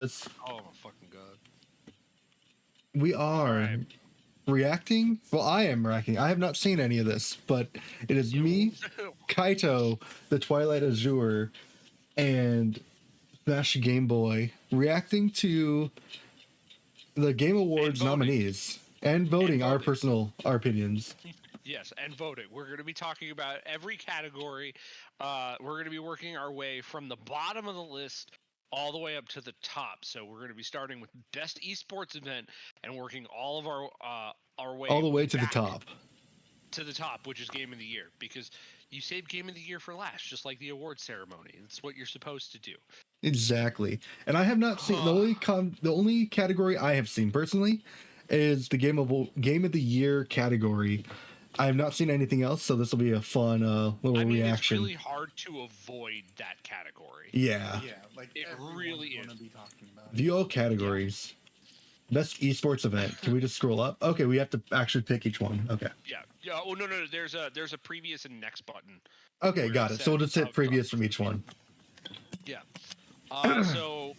It's, Oh my fucking god. we are Alright. reacting. Well, I am reacting. I have not seen any of this, but it is me, Kaito, the Twilight Azure, and Smashed Gameboy reacting to the Game Awards voting. nominees and voting our voting. our opinions. Yes, and voting. We're going to be talking about every category. We're going to be working our way from the bottom of the list all the way up to the top. So we're going to be starting with best esports event and working all of our way All the way to the back top. to the top, which is game of the year, because you save game of the year for last, just like the award ceremony. That's what you're supposed to do. Exactly. And I have not seen the only category I have seen personally is the game of the year category. I have not seen anything else, so this will be a fun little reaction. It's really hard to avoid that category. Yeah. Yeah, like it really is. Gonna be talking about View all categories. Yeah. Best esports event. Can we just scroll up? Okay, we have to actually pick each one. Okay. Yeah. Yeah. Oh no. There's a previous and next button. Okay, got it. So we'll just hit previous from each one. Yeah. So,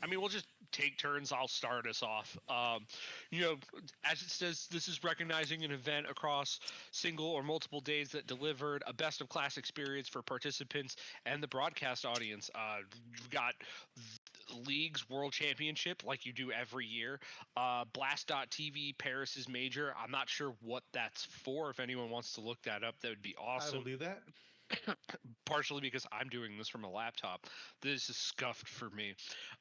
I mean, we'll just take turns. I'll start us off. As it says, this is recognizing an event across single or multiple days that delivered a best of class experience for participants and the broadcast audience. You've got League's World Championship, like you do every year. Blast.tv Paris's major. I'm not sure what that's for. If anyone wants to look that up, that would be awesome. I will do that. Partially because I'm doing this from a laptop. This is scuffed for me.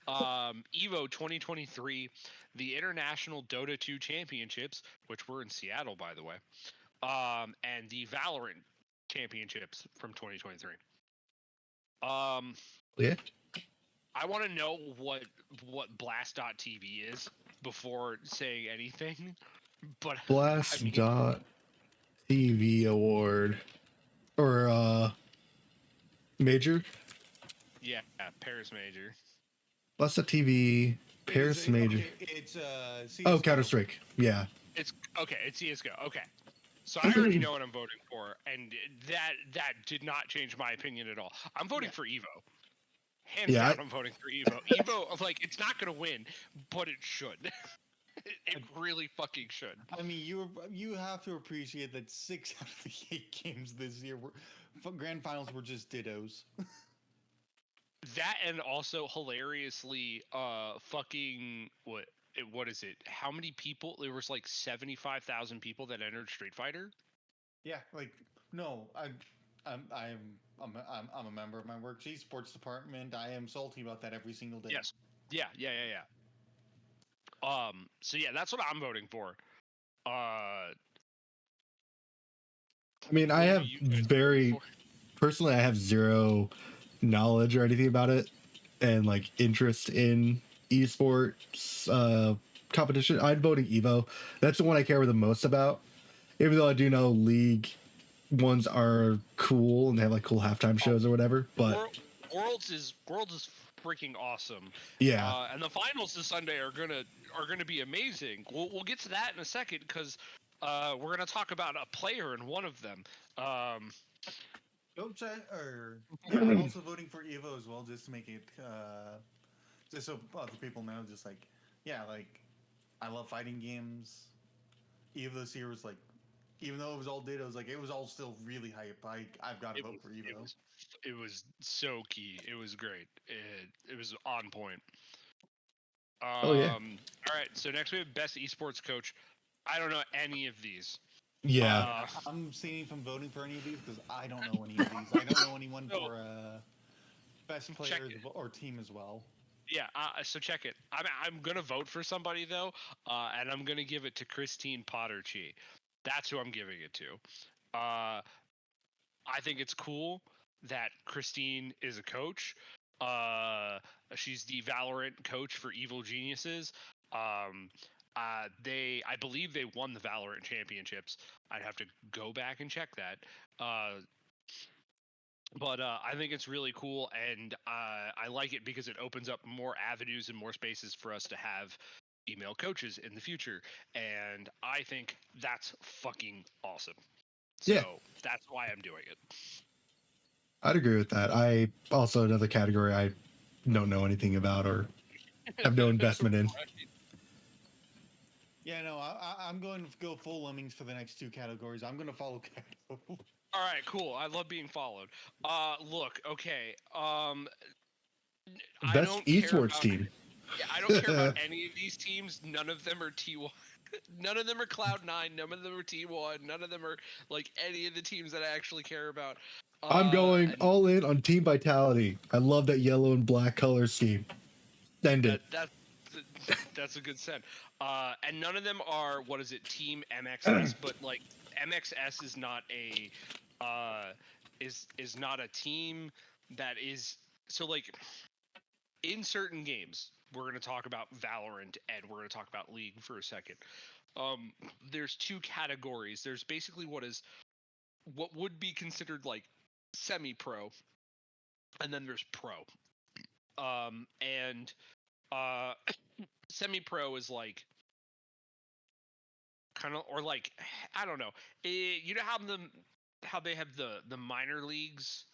Evo 2023, the International Dota 2 Championships, which were in Seattle, by the way, and the Valorant Championships from 2023. Yeah. I want to know what Blast.tv is before saying anything. But Blast.tv award. Or major? Yeah, Paris major. Blast.tv Paris major. Okay, it's CSGO. Oh, Counter-Strike. Yeah. It's CSGO. Okay. So I already know what I'm voting for, and that did not change my opinion at all. I'm voting for Evo. Hands down, I'm voting for Evo. Evo, like, it's not going to win, but it should. It really fucking should. I mean, you have to appreciate that 6 out of the 8 games this year grand finals were just dittos. That, and also hilariously, fucking what is it? How many people? There was like 75,000 people that entered Street Fighter. Yeah, like no, I'm a member of my work esports department. I am salty about that every single day. Yes. Yeah. So yeah, that's what I'm voting for. I mean, I have personally, I have zero knowledge or anything about it, and like interest in esports competition. I'm voting Evo. That's the one I care the most about. Even though I do know League ones are cool and they have like cool halftime shows or whatever, but Worlds is freaking awesome. Yeah. And the finals this Sunday are gonna be amazing. We'll get to that in a second because we're gonna talk about a player in one of them. Don't check, or I'm also voting for Evo as well, just to make it, just so other people know. Just like, yeah, like I love fighting games. Evo this year was like, even though it was all dittos, like it was all still really hype. I've got to vote for Evo. It was so key. It was great. It was on point. Oh yeah. All right. So next we have best esports coach. I don't know any of these. Yeah. I'm abstaining from voting for any of these because I don't know any of these. I don't know anyone for best player or team as well. Yeah, so check it. I'm gonna vote for somebody though, and I'm gonna give it to Christine Potterchi. That's who I'm giving it to. I think it's cool that Christine is a coach. She's the Valorant coach for Evil Geniuses. I believe they won the Valorant championships. I'd have to go back and check that. But I think it's really cool, and I like it because it opens up more avenues and more spaces for us to have female coaches in the future, and I think that's fucking awesome. So that's why I'm doing it. I'd agree with that. I also, another category I don't know anything about or have no investment in. Right. Yeah, no, I'm going to go full lemmings for the next two categories. I'm going to follow Kaito. All right, cool. I love being followed. Look, okay. I Best don't care esports about. team. Yeah, I don't care about any of these teams. None of them are T1. None of them are Cloud9. None of them are T1. None of them are like any of the teams that I actually care about. I'm going And all in on Team Vitality. I love that yellow and black color scheme. Send it. that's a good send. And none of them are what is it, Team MXS? But like MXS is not a is not a team that is so like in certain games. We're going to talk about Valorant and we're going to talk about League for a second. There's two categories. There's basically what would be considered like semi-pro, and then there's pro. And uh, semi-pro is like kind of or like I don't know. You know how they have the minor leagues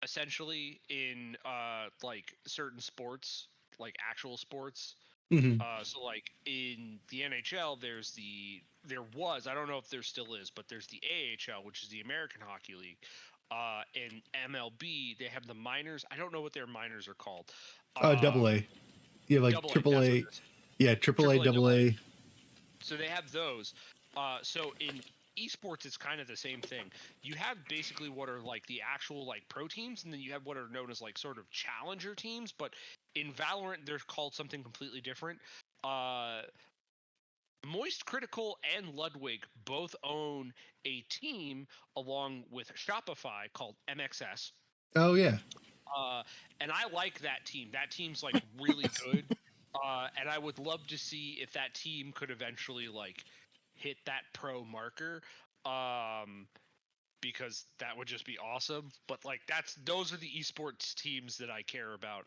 essentially in like certain sports, like actual sports. Hmm. So like in the NHL, there was, I don't know if there still is, but there's the AHL, which is the American Hockey League. In MLB, they have the minors. I don't know what their minors are called. Double A. You have like Double A, triple that's what A. it is. Yeah, triple A, double A. So they have those. So in esports, it's kind of the same thing. You have basically what are like the actual like pro teams, and then you have what are known as like sort of challenger teams. But in Valorant, they're called something completely different. Moist Critical and Ludwig both own a team along with Shopify called MXS. Oh yeah. And I like that team. That team's like really good. And I would love to see if that team could eventually like hit that pro marker. Because that would just be awesome. But like those are the esports teams that I care about.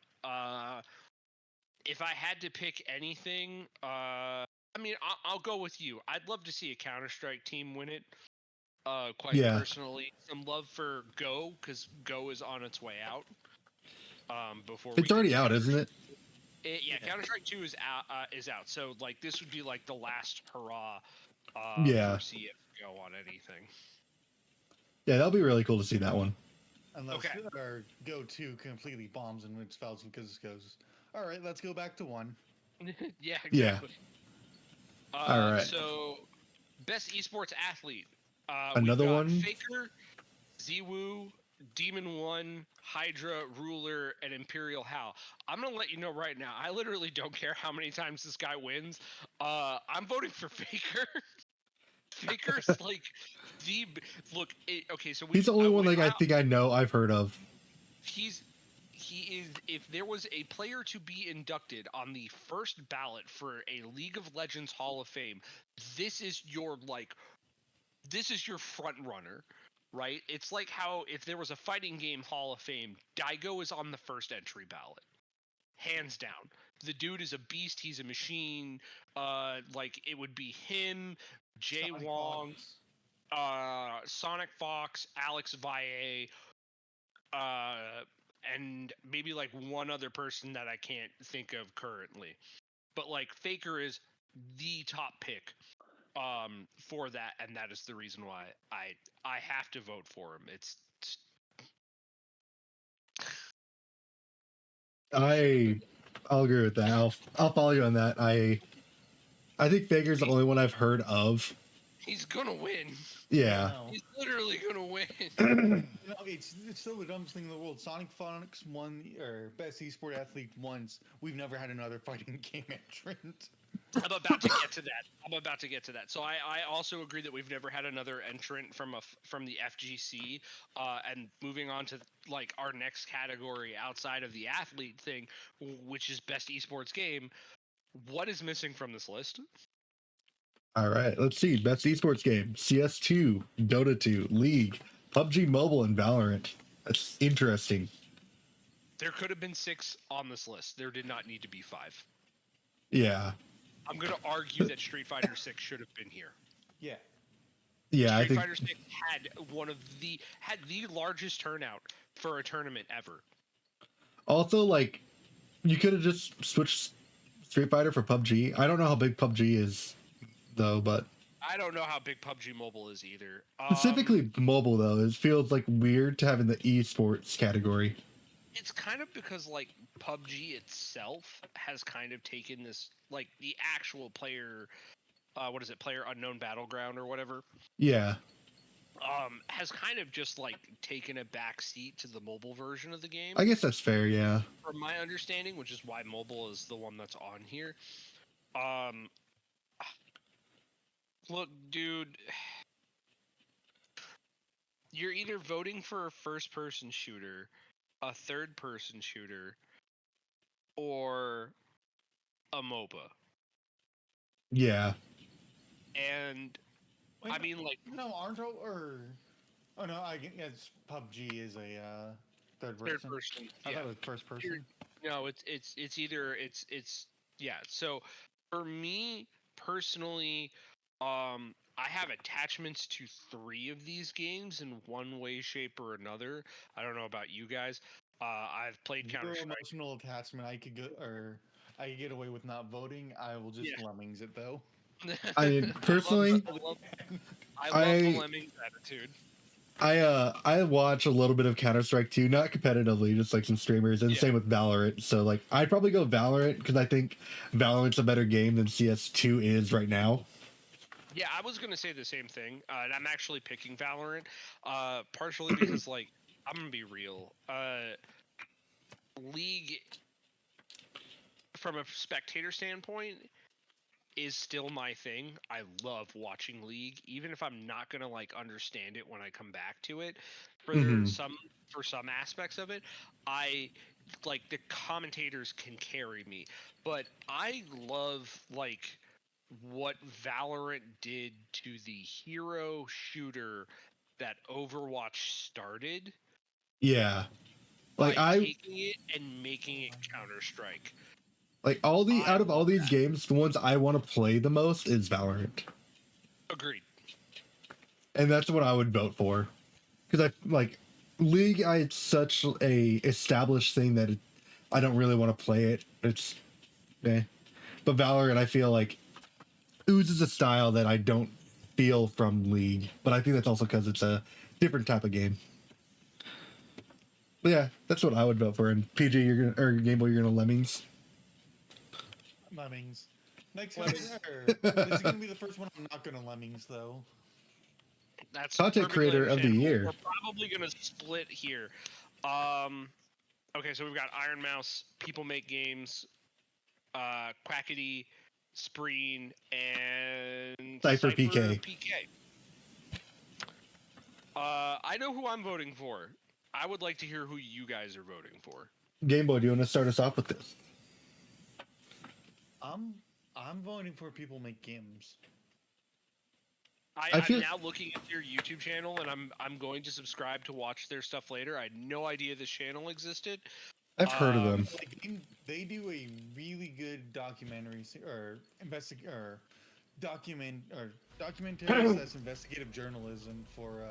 If I had to pick anything, I mean, I'll go with you. I'd love to see a Counter-Strike team win it. Quite Yeah. personally, some love for Go because Go is on its way out. Before It's already out, isn't it? Yeah, Counter-Strike 2 is out. So like this would be like the last hurrah Yeah. for CS:GO on anything. Yeah, that'll be really cool to see that one. Unless Okay. our go-to completely bombs and wins fouls because it goes, all right, let's go back to one. Yeah, Yeah. exactly. All right. So, best esports athlete. Another we've got one? Faker, Ziwu, Demon One, Hydra, Ruler, and Imperial Hal. I'm gonna let you know right now. I literally don't care how many times this guy wins. I'm voting for Faker. Faker's like the look. Okay, so He's the only one like I think I know I've heard of. he is if there was a player to be inducted on the first ballot for a League of Legends Hall of Fame, this is your front runner, right? It's like how if there was a fighting game Hall of Fame, Daigo is on the first entry ballot. Hands down. The dude is a beast, he's a machine. Like it would be him, Jay Sonic Wong, Fox. Sonic Fox, Alex Valle, and maybe like one other person that I can't think of currently. But like Faker is the top pick for that, and that is the reason why I have to vote for him. I'll agree with that. I'll follow you on that. I think Faker's the only one I've heard of. He's gonna win. Yeah. He's literally gonna win. You know, it's still the dumbest thing in the world. Sonic Fox won, or best esport athlete once. We've never had another fighting game entrant. I'm about to get to that. So I also agree that we've never had another entrant from the FGC. And moving on to like our next category outside of the athlete thing, which is best esports game. What is missing from this list? All right. Let's see. Best esports game: CS2, Dota 2, League, PUBG Mobile, and Valorant. That's interesting. There could have been 6 on this list. There did not need to be 5. Yeah. I'm going to argue that Street Fighter 6 should have been here. Yeah. Yeah, Street Fighter 6 had the largest turnout for a tournament ever. Also, like, You could have just switched Street Fighter for PUBG. I don't know how big PUBG is though, but I don't know how big PUBG Mobile is either. specifically mobile though, it feels like weird to have in the esports category. It's kind of because like PUBG itself has kind of taken this like the actual player, what is it, player unknown battleground or whatever, Yeah, has kind of just like taken a back seat to the mobile version of the game. I guess that's fair. Yeah, From my understanding, which is why mobile is the one that's on here. Um, look, dude, you're either voting for a first-person shooter, a third-person shooter, or a MOBA. yeah, And Wait, I mean, like no, aren't all, or oh no, I guess PUBG is a third person. third person. I Yeah. thought it was first person. No, it's either it's yeah. So for me personally, I have attachments to 3 of these games in one way, shape, or another. I don't know about you guys. I've played Zero Counter Strike. emotional attachment. I could go, or I could get away with not voting. I will just Yeah. lemmings it though. I mean, personally, I love the I- lemmings attitude. I watch a little bit of Counter Strike too, not competitively, just like some streamers, and Yeah. same with Valorant. So like, I'd probably go Valorant because I think Valorant's a better game than CS2 is right now. Yeah, I was gonna say the same thing, and I'm actually picking Valorant, partially because like I'm gonna be real, League, from a spectator standpoint, is still my thing. I love watching League, even if I'm not gonna like understand it when I come back to it. For Mhm. some aspects of it, I like the commentators can carry me, but I love like what Valorant did to the hero shooter that Overwatch started Yeah, by like I taking it and making it Counter Strike. like all the I out of all love these that. games, the ones I want to play the most is Valorant, Agreed. and that's what I would vote for because I like League. It's such a established thing that I don't really want to play it. It's eh. But Valorant, I feel like oozes a style that I don't feel from League. But I think that's also because it's a different type of game. But yeah, that's what I would vote for. And PG, you're gonna or Game Boy, you're gonna Lemmings. Lemmings. Next Lemmings. this is gonna be the first one I'm not gonna lemmings though. That's Content perfectly creator of the understandable. year. We're probably gonna split here. Okay, so we've got Iron Mouse, People Make Games, Quackity, Spreen, and Cypher PK. I know who I'm voting for. I would like to hear who you guys are voting for. Game Boy, do you want to start us off with this? I'm voting for People Make Games. I feel- I'm now looking at their YouTube channel, and I'm going to subscribe to watch their stuff later. I had no idea this channel existed. I've heard of them. Like they do a really good documentary or documentary slash investigative journalism for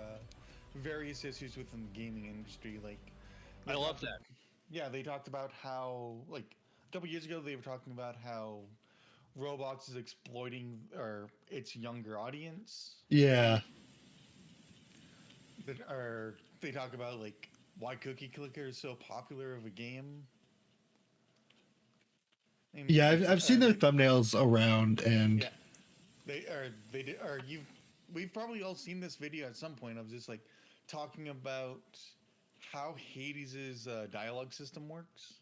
various issues within the gaming industry. Like I love that. Yeah, they talked about how like a couple years ago they were talking about how Roblox is exploiting its younger audience. Yeah. They talk about like why Cookie Clicker is so popular of a game. And, Yeah, I've seen their thumbnails around, and yeah, we've probably all seen this video at some point of just like talking about how Hades' dialogue system works.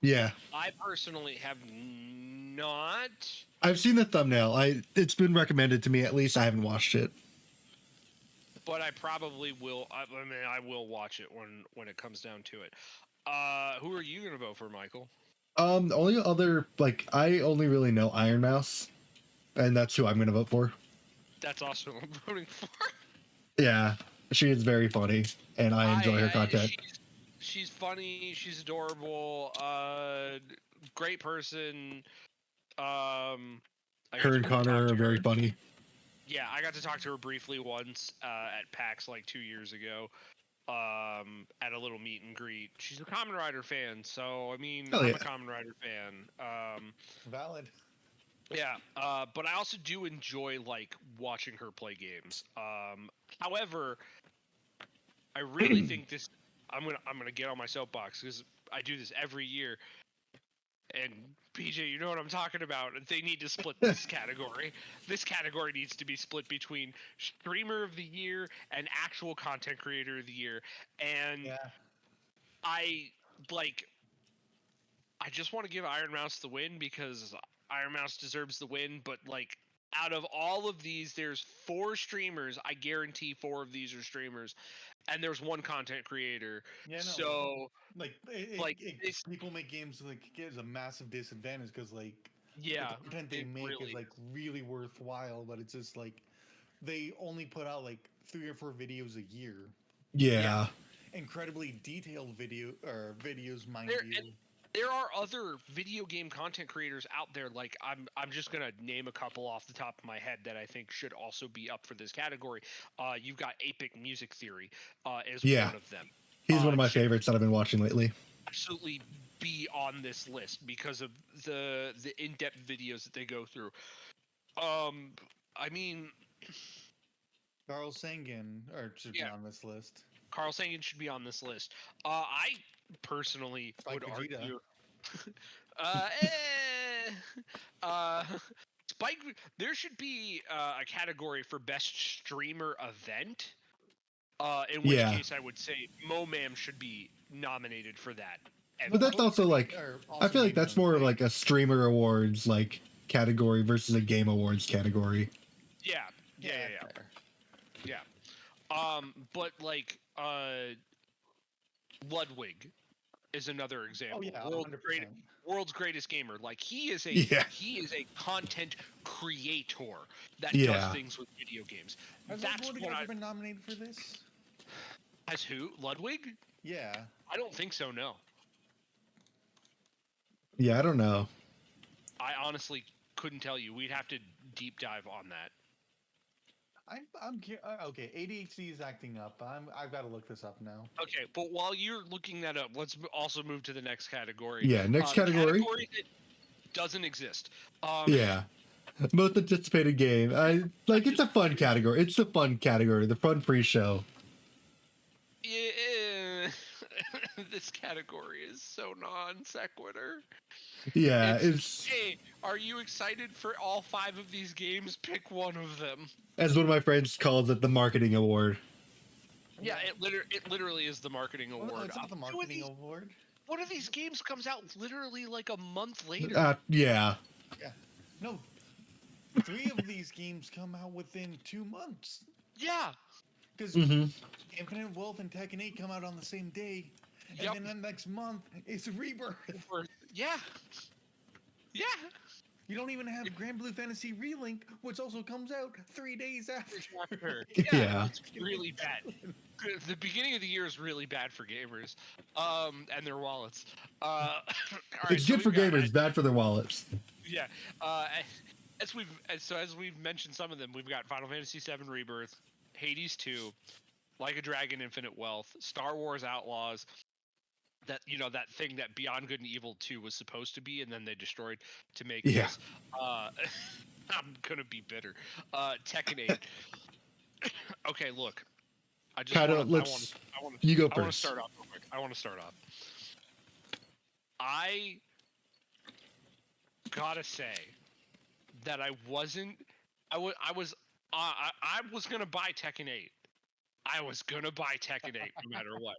yeah, I personally have not. I've seen the thumbnail. It's been recommended to me at least. I haven't watched it. But I probably will. I mean, I will watch it when it comes down to it. Who are you gonna vote for, Michael? The only other I only really know Iron Mouse, and that's who I'm gonna vote for. That's also who I'm voting for. Yeah, she is very funny, and I enjoy her content. She's funny. She's adorable. Great person. I got Her to and talk Connor to are very her. funny. Yeah, I got to talk to her briefly once at PAX like 2 years ago. at a little meet and greet. She's a Kamen Rider fan, so I mean, Oh, I'm yeah. a Kamen Rider fan. Valid. Yeah, but I also do enjoy like watching her play games. However, I really think this. I'm gonna get on my soapbox because I do this every year. And PJ, you know what I'm talking about. They need to split this category. This category needs to be split between streamer of the year and actual content creator of the year. And Yeah. I like. I just want to give Iron Mouse the win because Iron Mouse deserves the win. But like, out of all of these, there's 4 streamers. I guarantee 4 of these are streamers, and there's 1 content creator. Yeah, no. So Like, this, people make games like as a massive disadvantage because like yeah, the content they it make really is like really worthwhile, but it's just like they only put out like 3 or 4 videos a year. Yeah. Incredibly detailed videos, mind There- you. there are other video game content creators out there. Like I'm just gonna name a couple off the top of my head that I think should also be up for this category. You've got Apic Music Theory is Yeah. one of them. He's one of my should favorites that I've been watching lately. absolutely be on this list because of the in-depth videos that they go through. I mean, Carl Sagan should be Yeah. on this list. Carl Sagan should be on this list. I personally Spike would Vegeta. argue. eh, uh, Spike. There should be a category for best streamer event. In which Yeah. case, I would say Momam should be nominated for that. But that's also like, Or I also feel like maybe that's on more of Spike. like a streamer awards like category versus a game awards category. Yeah, yeah. fair. But like, Ludwig is another example. Oh yeah, World's 100%. world's greatest gamer. Like he is a Yeah. content creator that Yeah. does things with video games. Has That's Ludwig what ever I. been nominated for this? As who? Ludwig? Yeah. I don't think so. No, Yeah, I don't know. I honestly couldn't tell you. We'd have to deep dive on that. Okay. ADHD is acting up. I've got to look this up now. Okay, but while you're looking that up, let's also move to the next category. Yeah, next The category. category that doesn't exist. Yeah. Most anticipated game. It's a fun category. It's a fun category. The fun pre-show. Yeah, this category is so non sequitur. Yeah, it's Hey, are you excited for all 5 of these games? Pick one of them. as one of my friends calls it, the marketing award. Yeah, it literally is the marketing Oh, award. it's not the marketing award. One of these games comes out literally like a month later. Yeah. No. 3 of these games come out within 2 months. Yeah. Because hmm Infinite Wealth and Tekken 8 come out on the same day. And Yep. then the next month, it's Rebirth. Yeah. Yeah. You don't even have Grand Blue Fantasy Relink, which also comes out 3 days after. Yeah. It's really bad. The beginning of the year is really bad for gamers, and their wallets. All right, It's good for we've got- gamers, bad for their wallets. Yeah. As we've mentioned some of them, we've got Final Fantasy VII Rebirth, Hades 2, Like a Dragon Infinite Wealth, Star Wars Outlaws. That thing that Beyond Good and Evil 2 was supposed to be, and then they destroyed to make Yeah. this. I'm gonna be bitter. Tekken 8. Okay, look. I just Kaito, wanna, let's- I want You go I want to first. start off real quick. I want to start off. I gotta say that I wasn't. I was gonna buy Tekken 8. I was gonna buy Tekken 8 no matter what.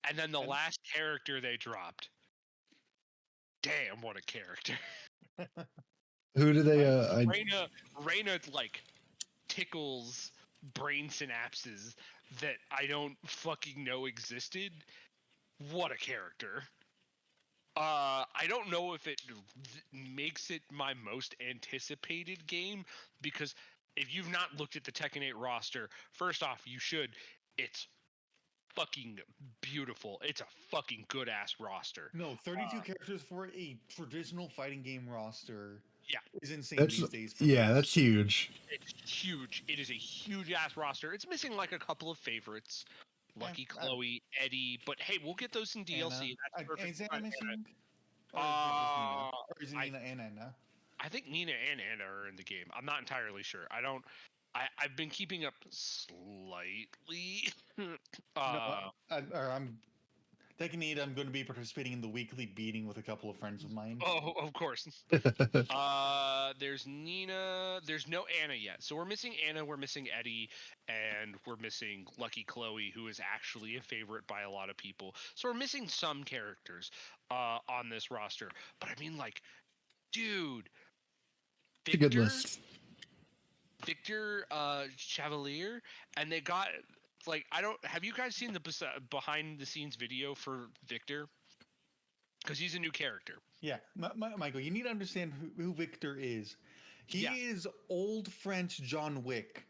And then the last character they dropped. Damn, what a character! Who do they? Reyna like tickles brain synapses that I don't fucking know existed. What a character! I don't know if it makes it my most anticipated game because if you've not looked at the Tekken 8 roster, first off, you should. It's fucking beautiful. It's a fucking good ass roster. No, 32 characters for a traditional fighting game roster. Yeah. Is insane That's these days. yeah, that's huge. It's huge. It is a huge ass roster. It's missing like a couple of favorites, Lucky Chloe, Eddie. But hey, we'll get those in DLC. That's perfect. Is Anna missing? Uh, Or is it Nina and Anna? I think Nina and Anna are in the game. I'm not entirely sure. I've been keeping up slightly. I'm taking it. I'm going to be participating in the weekly beating with a couple of friends of mine. Oh, of course. There's Nina. There's no Anna yet. So we're missing Anna. We're missing Eddie, and we're missing Lucky Chloe, who is actually a favorite by a lot of people. So we're missing some characters on this roster. But I mean, like, dude, It's a good list. Victor Chevalier, and they got like have you guys seen the behind the scenes video for Victor? Because he's a new character. Yeah, Michael, you need to understand who Victor is. He is old French John Wick.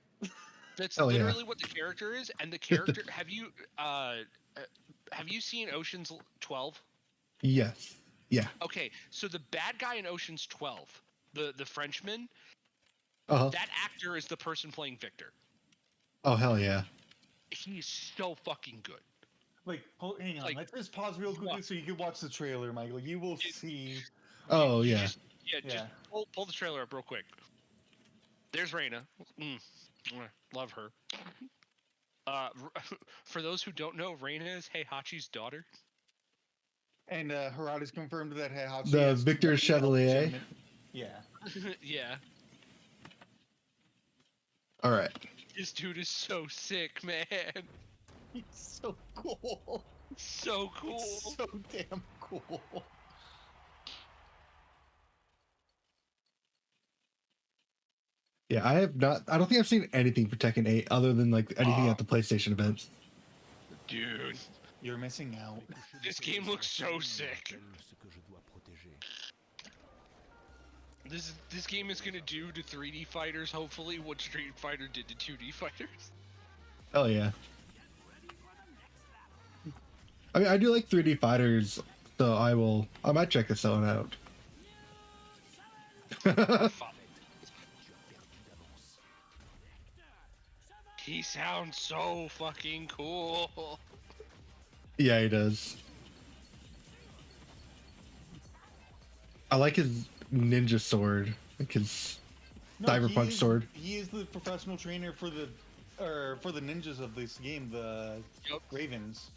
That's literally what the character is, and the character. Have you seen Ocean's 12? Yes. Yeah. Okay, so the bad guy in Ocean's 12, the Frenchman, that actor is the person playing Victor. Oh hell yeah! He's so fucking good. Like, hang on, let's just pause real quickly so you can watch the trailer, Michael. You will see. Oh yeah. Just pull the trailer up real quick. There's Reina. Love her. For those who don't know, Reina is Heihachi's daughter. And Harada's confirmed that Heihachi The Victor Chevalier. Yeah. Yeah. All right. This dude is so sick, man. He's so cool. So cool. So damn cool. Yeah, I don't think I've seen anything for Tekken 8 other than like anything at the PlayStation events. Dude, you're missing out. This game looks so sick. This game is gonna do to 3D fighters hopefully what Street Fighter did to 2D fighters. Oh yeah. I mean, I do like 3D fighters, so I might check this one out. He sounds so fucking cool. Yeah, he does. I like his ninja sword, like his cyberpunk sword. He is the professional trainer for the ninjas of this game, the Ravens.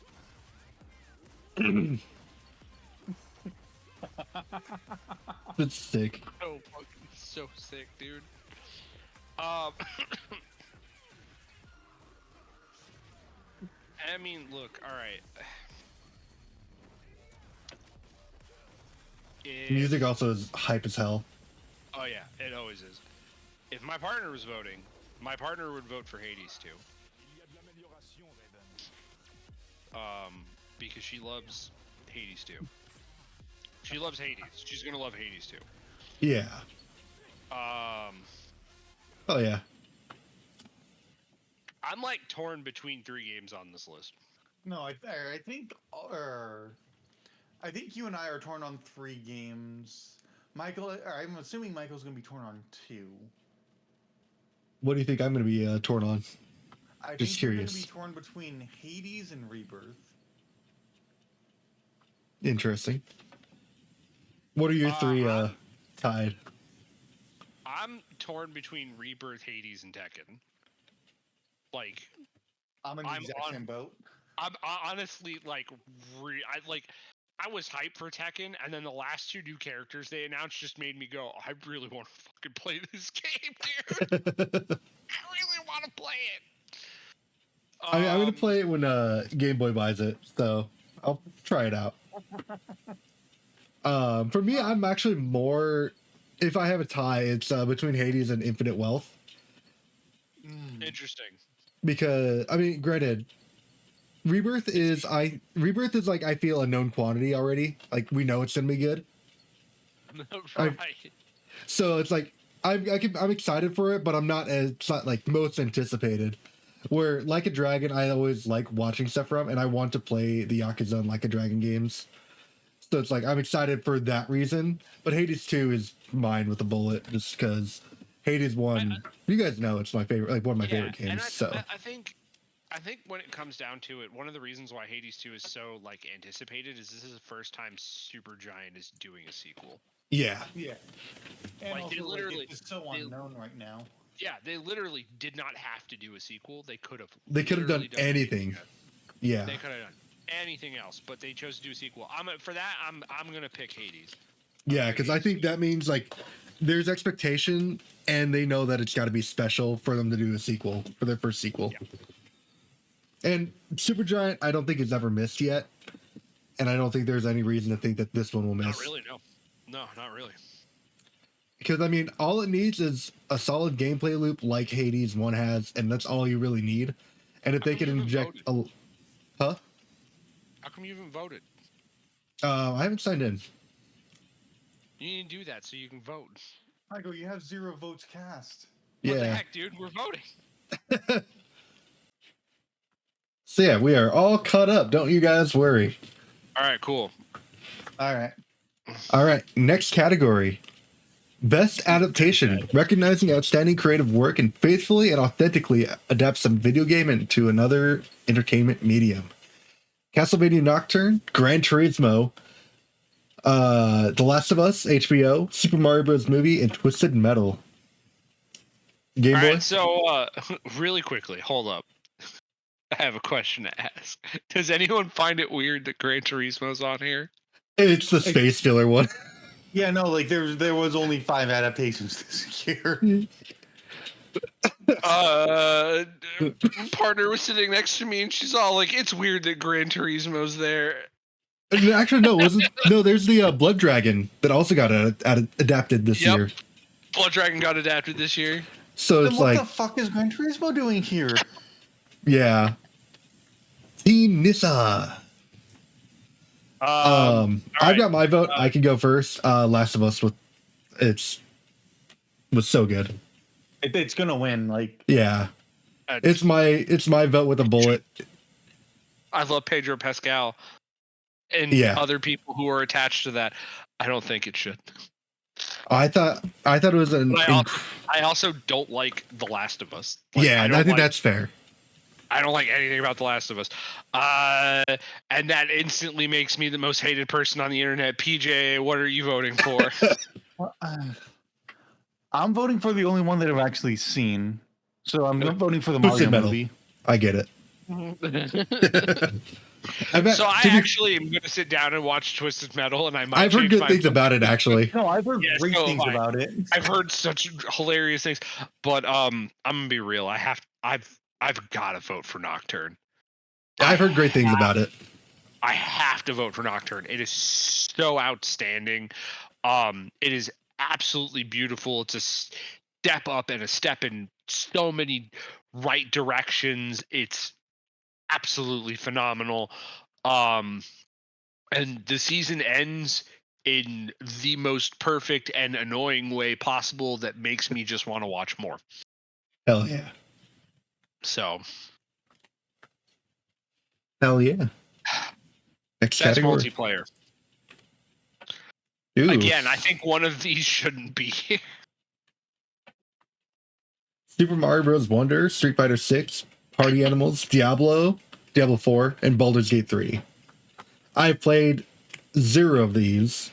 It's sick. So sick, dude. I mean, look, all right. Music also is hype as hell. Oh yeah, it always is. If my partner was voting, my partner would vote for Hades too. Because she loves Hades too. She loves Hades. She's gonna love Hades too. Yeah. Oh yeah. I'm like torn between 3 games on this list. No, I think you and I are torn on 3 games. Michael, I'm assuming Michael's going to be torn on 2. What do you think I'm going to be torn on? I Just think curious. you're going to be torn between Hades and Rebirth. Interesting. What are your 3 tied? I'm torn between Rebirth, Hades, and Tekken. Like, I'm in the exact same boat. I'm honestly like, I was hyped for Tekken, and then the last 2 new characters they announced just made me go, I really want to fucking play this game, dude. I really want to play it. I'm going to play it when Game Boy buys it, so I'll try it out. For me, I'm actually more, if I have a tie, it's between Hades and Infinite Wealth. Interesting. Because, I mean, granted, Rebirth is like, I feel a known quantity already. Like, we know it's gonna be good. Right. So it's like I'm excited for it, but I'm not as like most anticipated. Where Like a Dragon, I always like watching stuff from, and I want to play the Yakuza and Like a Dragon games. So it's like I'm excited for that reason. But Hades 2 is mine with a bullet, just because Hades 1. You guys know it's my favorite, like one of my favorite games. And I think I think when it comes down to it, one of the reasons why Hades 2 is so like anticipated is this is the first time Supergiant is doing a sequel. Yeah. Yeah. And Like, also, they literally- it's just so unknown right now. Yeah, they literally did not have to do a sequel. They could have. They could have done anything. Yeah. They could have done anything else, but they chose to do a sequel. For that. I'm gonna pick Hades. Yeah, because I think that means like there's expectation, and they know that it's got to be special for them to do a sequel for their first sequel. Yeah. And Supergiant, I don't think it's ever missed yet, and I don't think there's any reason to think that this one will miss. Not really, no, not really. Because I mean, all it needs is a solid gameplay loop like Hades 1 has, and that's all you really need. And if they could inject a, huh? How come you haven't voted? I haven't signed in. You need to do that so you can vote. Michael, you have 0 votes cast. What the Yeah. heck, dude? We're voting. So yeah, we are all caught up. Don't you guys worry. All right, cool. All right. All right, next category. Best adaptation, recognizing outstanding creative work and faithfully and authentically adapt some video game into another entertainment medium. Castlevania Nocturne, Gran Turismo, The Last of Us, HBO, Super Mario Bros. Movie, and Twisted Metal. Game All Boy? right, so really quickly, hold up. I have a question to ask. Does anyone find it weird that Gran Turismo's on here? It's the space filler one. Yeah, no, like there was only 5 adaptations this year. Partner was sitting next to me and she's all like, "It's weird that Gran Turismo's there." Actually, no, wasn't. No, there's the Blood Dragon that also got adapted this year. Blood Dragon got adapted this year. So Then it's what like, the fuck is Gran Turismo doing here? yeah. Team Nissa. I've right. got my vote. I can go first. Last of Us was so good. It's gonna win. Like, Yeah, it's my vote with a bullet. I love Pedro Pascal and other people who are attached to that. I don't think it should. I thought it was an. I also don't like The Last of Us. Like, yeah, I think that's fair. I don't like anything about The Last of Us. And that instantly makes me the most hated person on the internet. PJ, what are you voting for? well, I'm voting for the only one that I've actually seen. So I'm voting for the Mario movie. I get it. So I actually am going to sit down and watch Twisted Metal, and I've heard good things about it, actually. No, I've heard great things about it. I've heard such hilarious things, but I'm gonna be real. I've got to vote for Nocturne. I've heard great things about it. I have to vote for Nocturne. It is so outstanding. It is absolutely beautiful. It's a step up and a step in so many right directions. It's absolutely phenomenal. And the season ends in the most perfect and annoying way possible that makes me just want to watch more. Hell yeah. So. Hell yeah. Next Best category. multiplayer. Ooh. Again, I think one of these shouldn't be here. Super Mario Bros. Wonder, Street Fighter 6, Party Animals, Diablo 4, and Baldur's Gate 3. I've played 0 of these.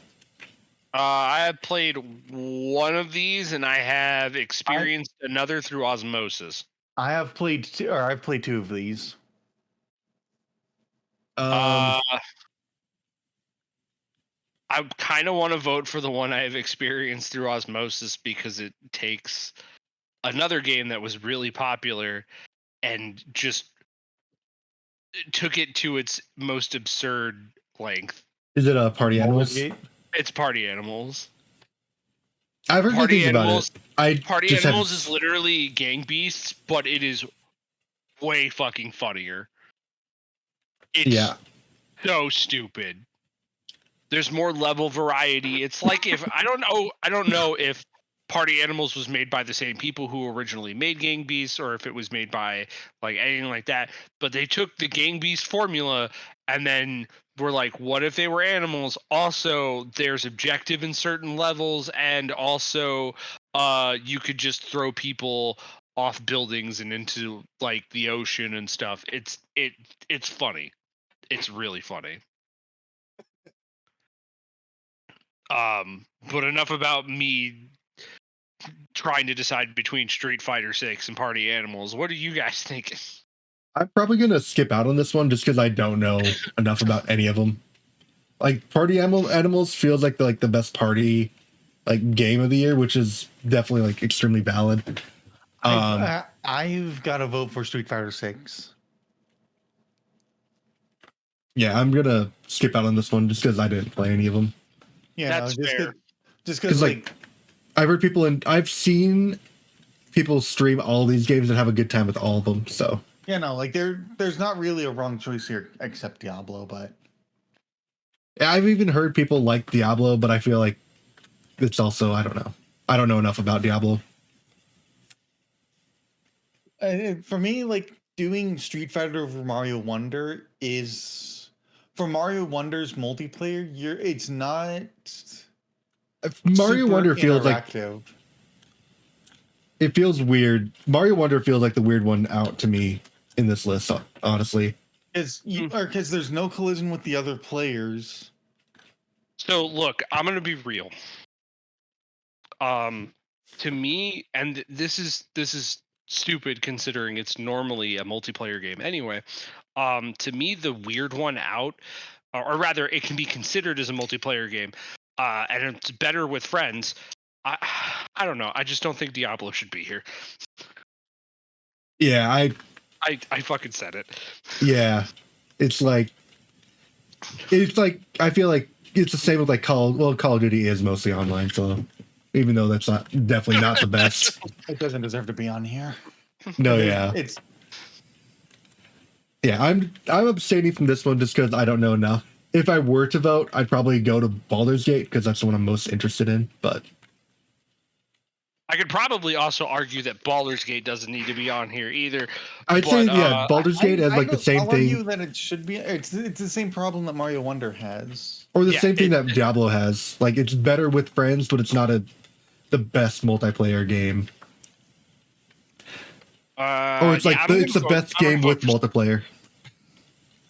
I have played one of these, and I have experienced another through osmosis. I've played 2 of these. I kind of want to vote for the one I have experienced through osmosis because it takes another game that was really popular and just took it to its most absurd length. Is it Party Animals? It's Party Animals. I've heard good things about it. Party Animals is literally Gang Beasts, but it is way fucking funnier. It's so stupid. There's more level variety. It's like if I don't know if Party Animals was made by the same people who originally made Gang Beasts or if it was made by like anything like that, but they took the Gang Beast formula and then were like, what if they were animals? Also, there's objective in certain levels, and also you could just throw people off buildings and into like the ocean and stuff. It's funny. It's really funny. But enough about me trying to decide between Street Fighter 6 and Party Animals. What are you guys thinking? I'm probably gonna skip out on this one just because I don't know enough about any of them. Like Animals feels like the best party like game of the year, which is definitely like extremely valid. I've got to vote for Street Fighter 6. Yeah, I'm gonna skip out on this one just because I didn't play any of them. Yeah, That's no, fair. Just because, like, I've heard people and I've seen people stream all these games and have a good time with all of them. So yeah, no, like there's not really a wrong choice here except Diablo, but I've even heard people like Diablo, but I feel like it's also I don't know. I don't know enough about Diablo. for me, like doing Street Fighter over Mario Wonder is for Mario Wonder's multiplayer. It's not Mario super Wonder feels like interactive. it feels weird. Mario Wonder feels like the weird one out to me in this list, honestly. Because there's no collision with the other players. So look, I'm gonna be real. To me, and this is stupid considering it's normally a multiplayer game anyway. To me, the weird one out, or rather, it can be considered as a multiplayer game, and it's better with friends. I don't know. I just don't think Diablo should be here. Yeah, I fucking said it. yeah. It's like I feel like it's the same with like Call of Duty is mostly online, so even though that's definitely not the best. It doesn't deserve to be on here. No, yeah. I'm abstaining from this one just because I don't know enough. If I were to vote, I'd probably go to Baldur's Gate because that's the one I'm most interested in. But I could probably also argue that Baldur's Gate doesn't need to be on here either. I'd say Baldur's Gate has like the same I'll thing. argue that it should be. It's the same problem that Mario Wonder has, or the same thing that Diablo has. Like it's better with friends, but it's not the best multiplayer game. Or it's like it's the best game with multiplayer.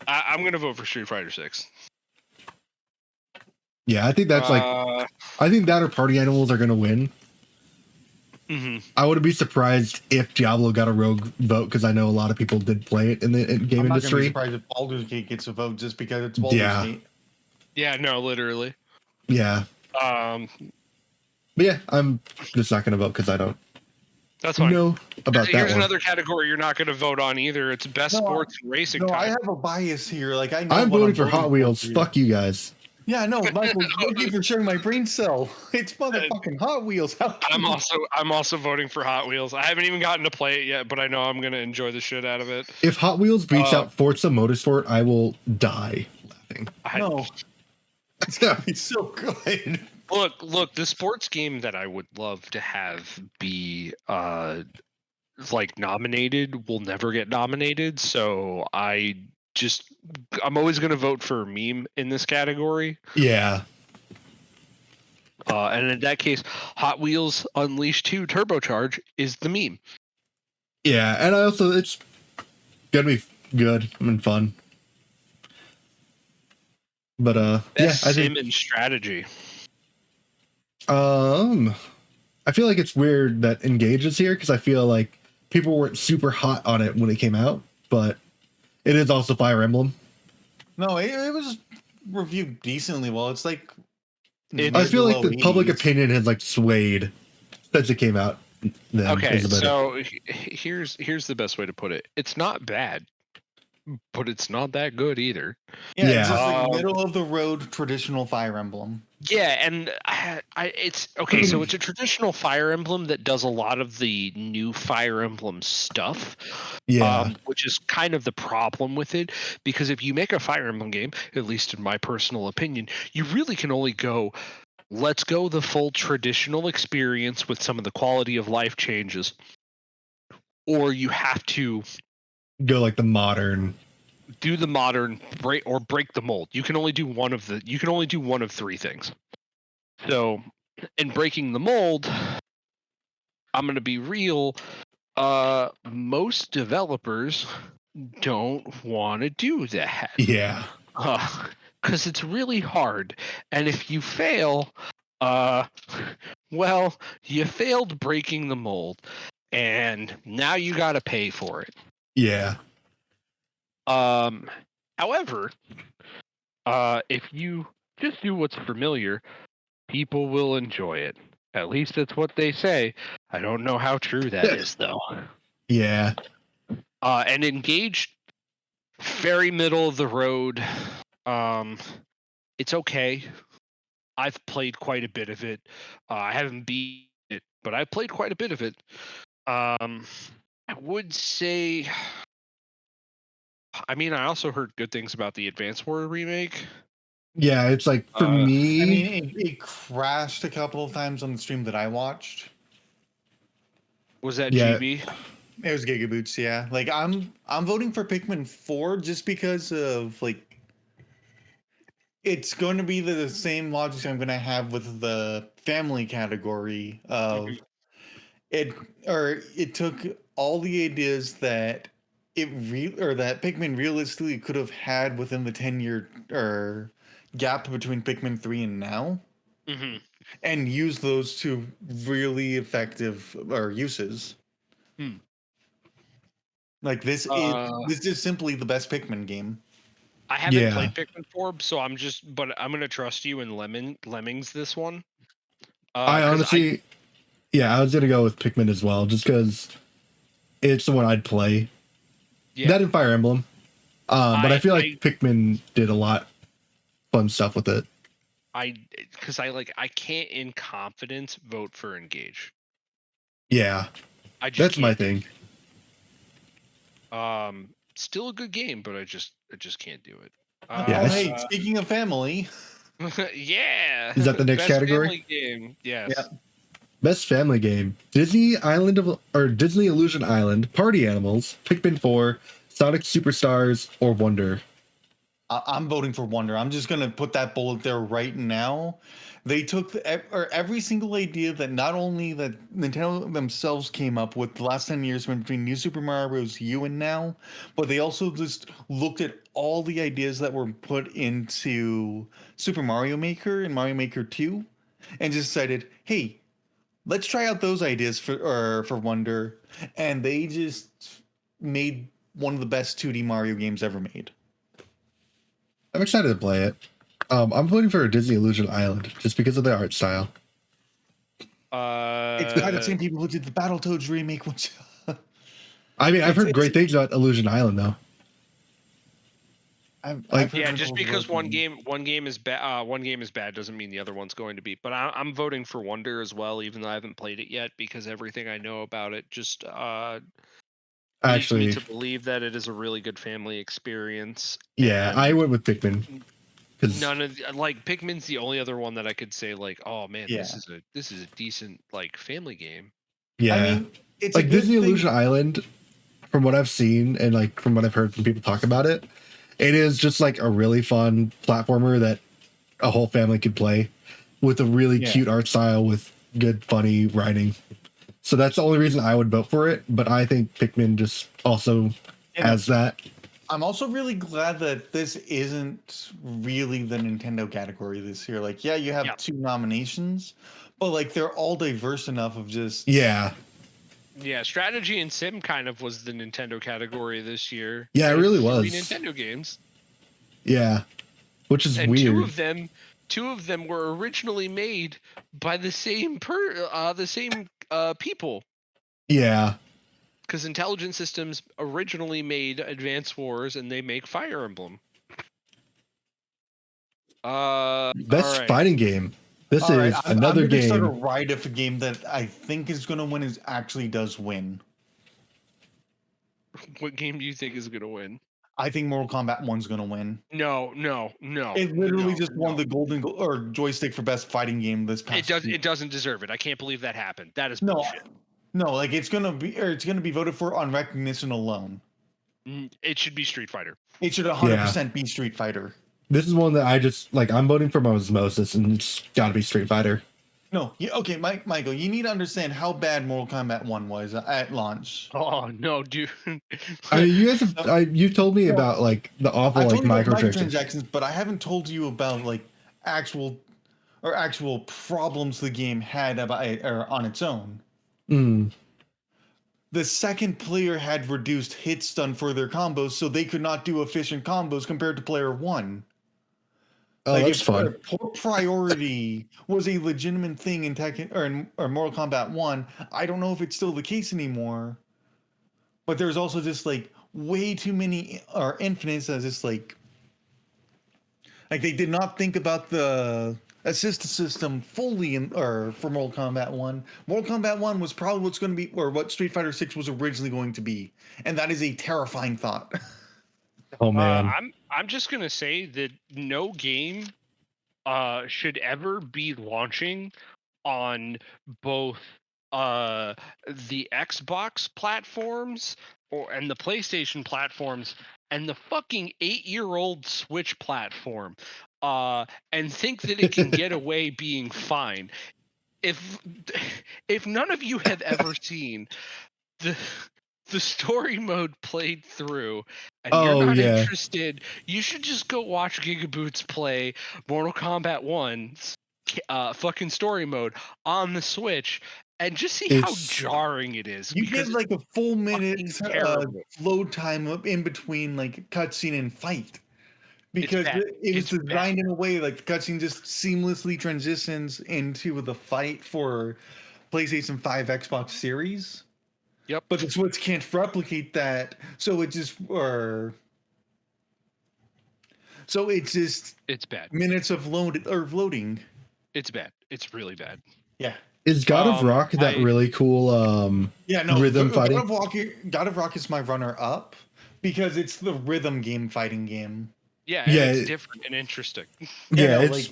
I'm gonna vote for Street Fighter 6. Yeah, I think that's I think that or Party Animals are gonna win. Mm-hmm. I wouldn't be surprised if Diablo got a rogue vote because I know a lot of people did play it in the game I'm industry. not gonna be surprised if Baldur's Gate gets a vote just because it's Baldur's Gate. Yeah, no, literally. Yeah. But yeah, I'm just not gonna vote because I don't. That's fine. Know about that. Here's another category you're not going to vote on either. It's best sports and racing. No, I have a bias here. Like I'm voting for Hot Wheels. Fuck you guys. Yeah, no, Michael, thank you for sharing my brain cell. It's motherfucking Hot Wheels. I'm also voting for Hot Wheels. I haven't even gotten to play it yet, but I know I'm going to enjoy the shit out of it. If Hot Wheels beats out Forza Motorsport, I will die laughing. No, it's gonna be so good. Look, the sports game that I would love to have be like nominated will never get nominated. So I'm always going to vote for a meme in this category. Yeah. And in that case, Hot Wheels Unleashed 2 Turbocharge is the meme. Yeah, and it's gonna be good and fun. But Best I sim think and strategy. I feel like it's weird that Engage is here because I feel like people weren't super hot on it when it came out, but it is also Fire Emblem. No, it was reviewed decently well. It's like I feel like the public opinion has like swayed since it came out. Okay, so here's the best way to put it. It's not bad, but it's not that good either. Yeah. It's just like middle of the road traditional Fire Emblem. Yeah, and it's okay. So it's a traditional Fire Emblem that does a lot of the new Fire Emblem stuff. Yeah, which is kind of the problem with it, because if you make a Fire Emblem game, at least in my personal opinion, you really can only go, let's go the full traditional experience with some of the quality of life changes, or you have to go like the modern. Do the modern break the mold. You can only do one of three things. So in breaking the mold, I'm going to be real. Most developers don't want to do that. Yeah. Because it's really hard. And if you fail, well, you failed breaking the mold. And now you got to pay for it. Yeah. However, if you just do what's familiar, people will enjoy it. At least that's what they say. I don't know how true that is, though. Yeah. And Engage, very middle of the road. It's okay. I've played quite a bit of it. I haven't beat it, but I've played quite a bit of it. I would say. I mean, I also heard good things about the Advance War remake. Yeah, it's like for me. I mean, it crashed a couple of times on the stream that I watched. Was that Yeah. GB? It was Gigaboots, yeah. Like I'm voting for Pikmin 4 just because of like it's going to be the same logic I'm going to have with the family category of it took all the ideas that that Pikmin realistically could have had within the 10-year or gap between Pikmin 3 and now. And use those to really effective uses. Like this is simply the best Pikmin game. I haven't played Pikmin 4, so I'm gonna trust you in Lemmings this one. I honestly, I was gonna go with Pikmin as well, just because it's the one I'd play. Yeah. That and Fire Emblem. But I feel like Pikmin did a lot fun stuff with it. I can't in confidence vote for Engage. Yeah. That's my thing. Still a good game, but I just can't do it. Hey, speaking of family. Yeah. Is that the next category? Family game. Yes. Yeah. Best family game: Disney Illusion Island, Party Animals, Pikmin 4, Sonic Superstars, or Wonder. I'm voting for Wonder. I'm just gonna put that bullet there right now. They took every single idea that not only that Nintendo themselves came up with the last 10 years between New Super Mario Bros. U and now, but they also just looked at all the ideas that were put into Super Mario Maker and Mario Maker 2 and just decided, hey, let's try out those ideas for Wonder. And they just made one of the best 2D Mario games ever made. I'm excited to play it. I'm voting for Disney Illusion Island just because of the art style. It's by the same people who did the Battletoads remake. Which I mean, I've heard great things about Illusion Island, though. Just because one game is bad, one game is bad doesn't mean the other one's going to be. But I'm voting for Wonder as well, even though I haven't played it yet, because everything I know about it just leads me to believe that it is a really good family experience. Yeah, I went with Pikmin. None of Pikmin's the only other one that I could say oh man, this is a decent family game. Yeah, I mean, it's like Disney Illusion Island. From what I've seen and from what I've heard from people talk about it, it is just a really fun platformer that a whole family could play with a really cute art style with good funny writing. So that's the only reason I would vote for it. But I think Pikmin just also has that. I'm also really glad that this isn't really the Nintendo category this year. You have 2 nominations, but they're all diverse enough of just Yeah, strategy and sim kind of was the Nintendo category this year. Yeah, it really was. 3 Nintendo games. Yeah, which is weird. Two of them were originally made by the same people. Yeah. Because Intelligent Systems originally made Advance Wars, and they make Fire Emblem. Best fighting game. This is another game. I'm going to start a game that I think is going to win actually does win. What game do you think is going to win? I think Mortal Kombat 1's going to win. No. It literally just won the golden joystick for best fighting game this past year. It doesn't deserve it. I can't believe that happened. That is bullshit. No, it's gonna be voted for on recognition alone. It should be Street Fighter. It should 100% be Street Fighter. This is one that I just I'm voting for Osmosis, and it's got to be Street Fighter. No, yeah, okay, Michael, you need to understand how bad Mortal Kombat 1 was at launch. Oh no, dude. I mean, you guys No, have you told me no, about like the awful I like told you about microtransactions. microtransactions, but I haven't told you about like actual problems the game had about or on its own. Mm. The second player had reduced hit stun for their combos, so they could not do efficient combos compared to player one. Oh, Like that's if fun. poor priority was a legitimate thing in Tekken or Mortal Kombat 1, I don't know if it's still the case anymore. But there's also just like way too many or infinites as just like they did not think about the assist system fully in or for Mortal Kombat 1. Mortal Kombat 1 was probably what's going to be or what Street Fighter 6 was originally going to be. And that is a terrifying thought. Oh man. I'm just gonna say that no game should ever be launching on both the Xbox platforms and the PlayStation platforms and the fucking 8-year-old Switch platform and think that it can get away being fine. If if none of you have ever seen the the story mode played through and you're Oh not yeah. interested, you should just go watch Gigaboots play Mortal Kombat 1's fucking story mode on the Switch and just see how It's jarring it is You because get it's like a full minute fucking terrible. load time up in between like cutscene and fight. It's Because bad. it was It's bad. designed in a way like the cutscene just seamlessly transitions into the fight for PlayStation 5 Xbox Series. Yep. But the Switch can't replicate that, so it's just It's bad. minutes of loading. It's bad. It's really bad. Yeah. is God of Rock that I really cool Yeah, no, rhythm fighting? God of Rock is my runner up because it's the rhythm game fighting game. yeah, and Yeah, it's different and interesting. Yeah, yeah, no, it's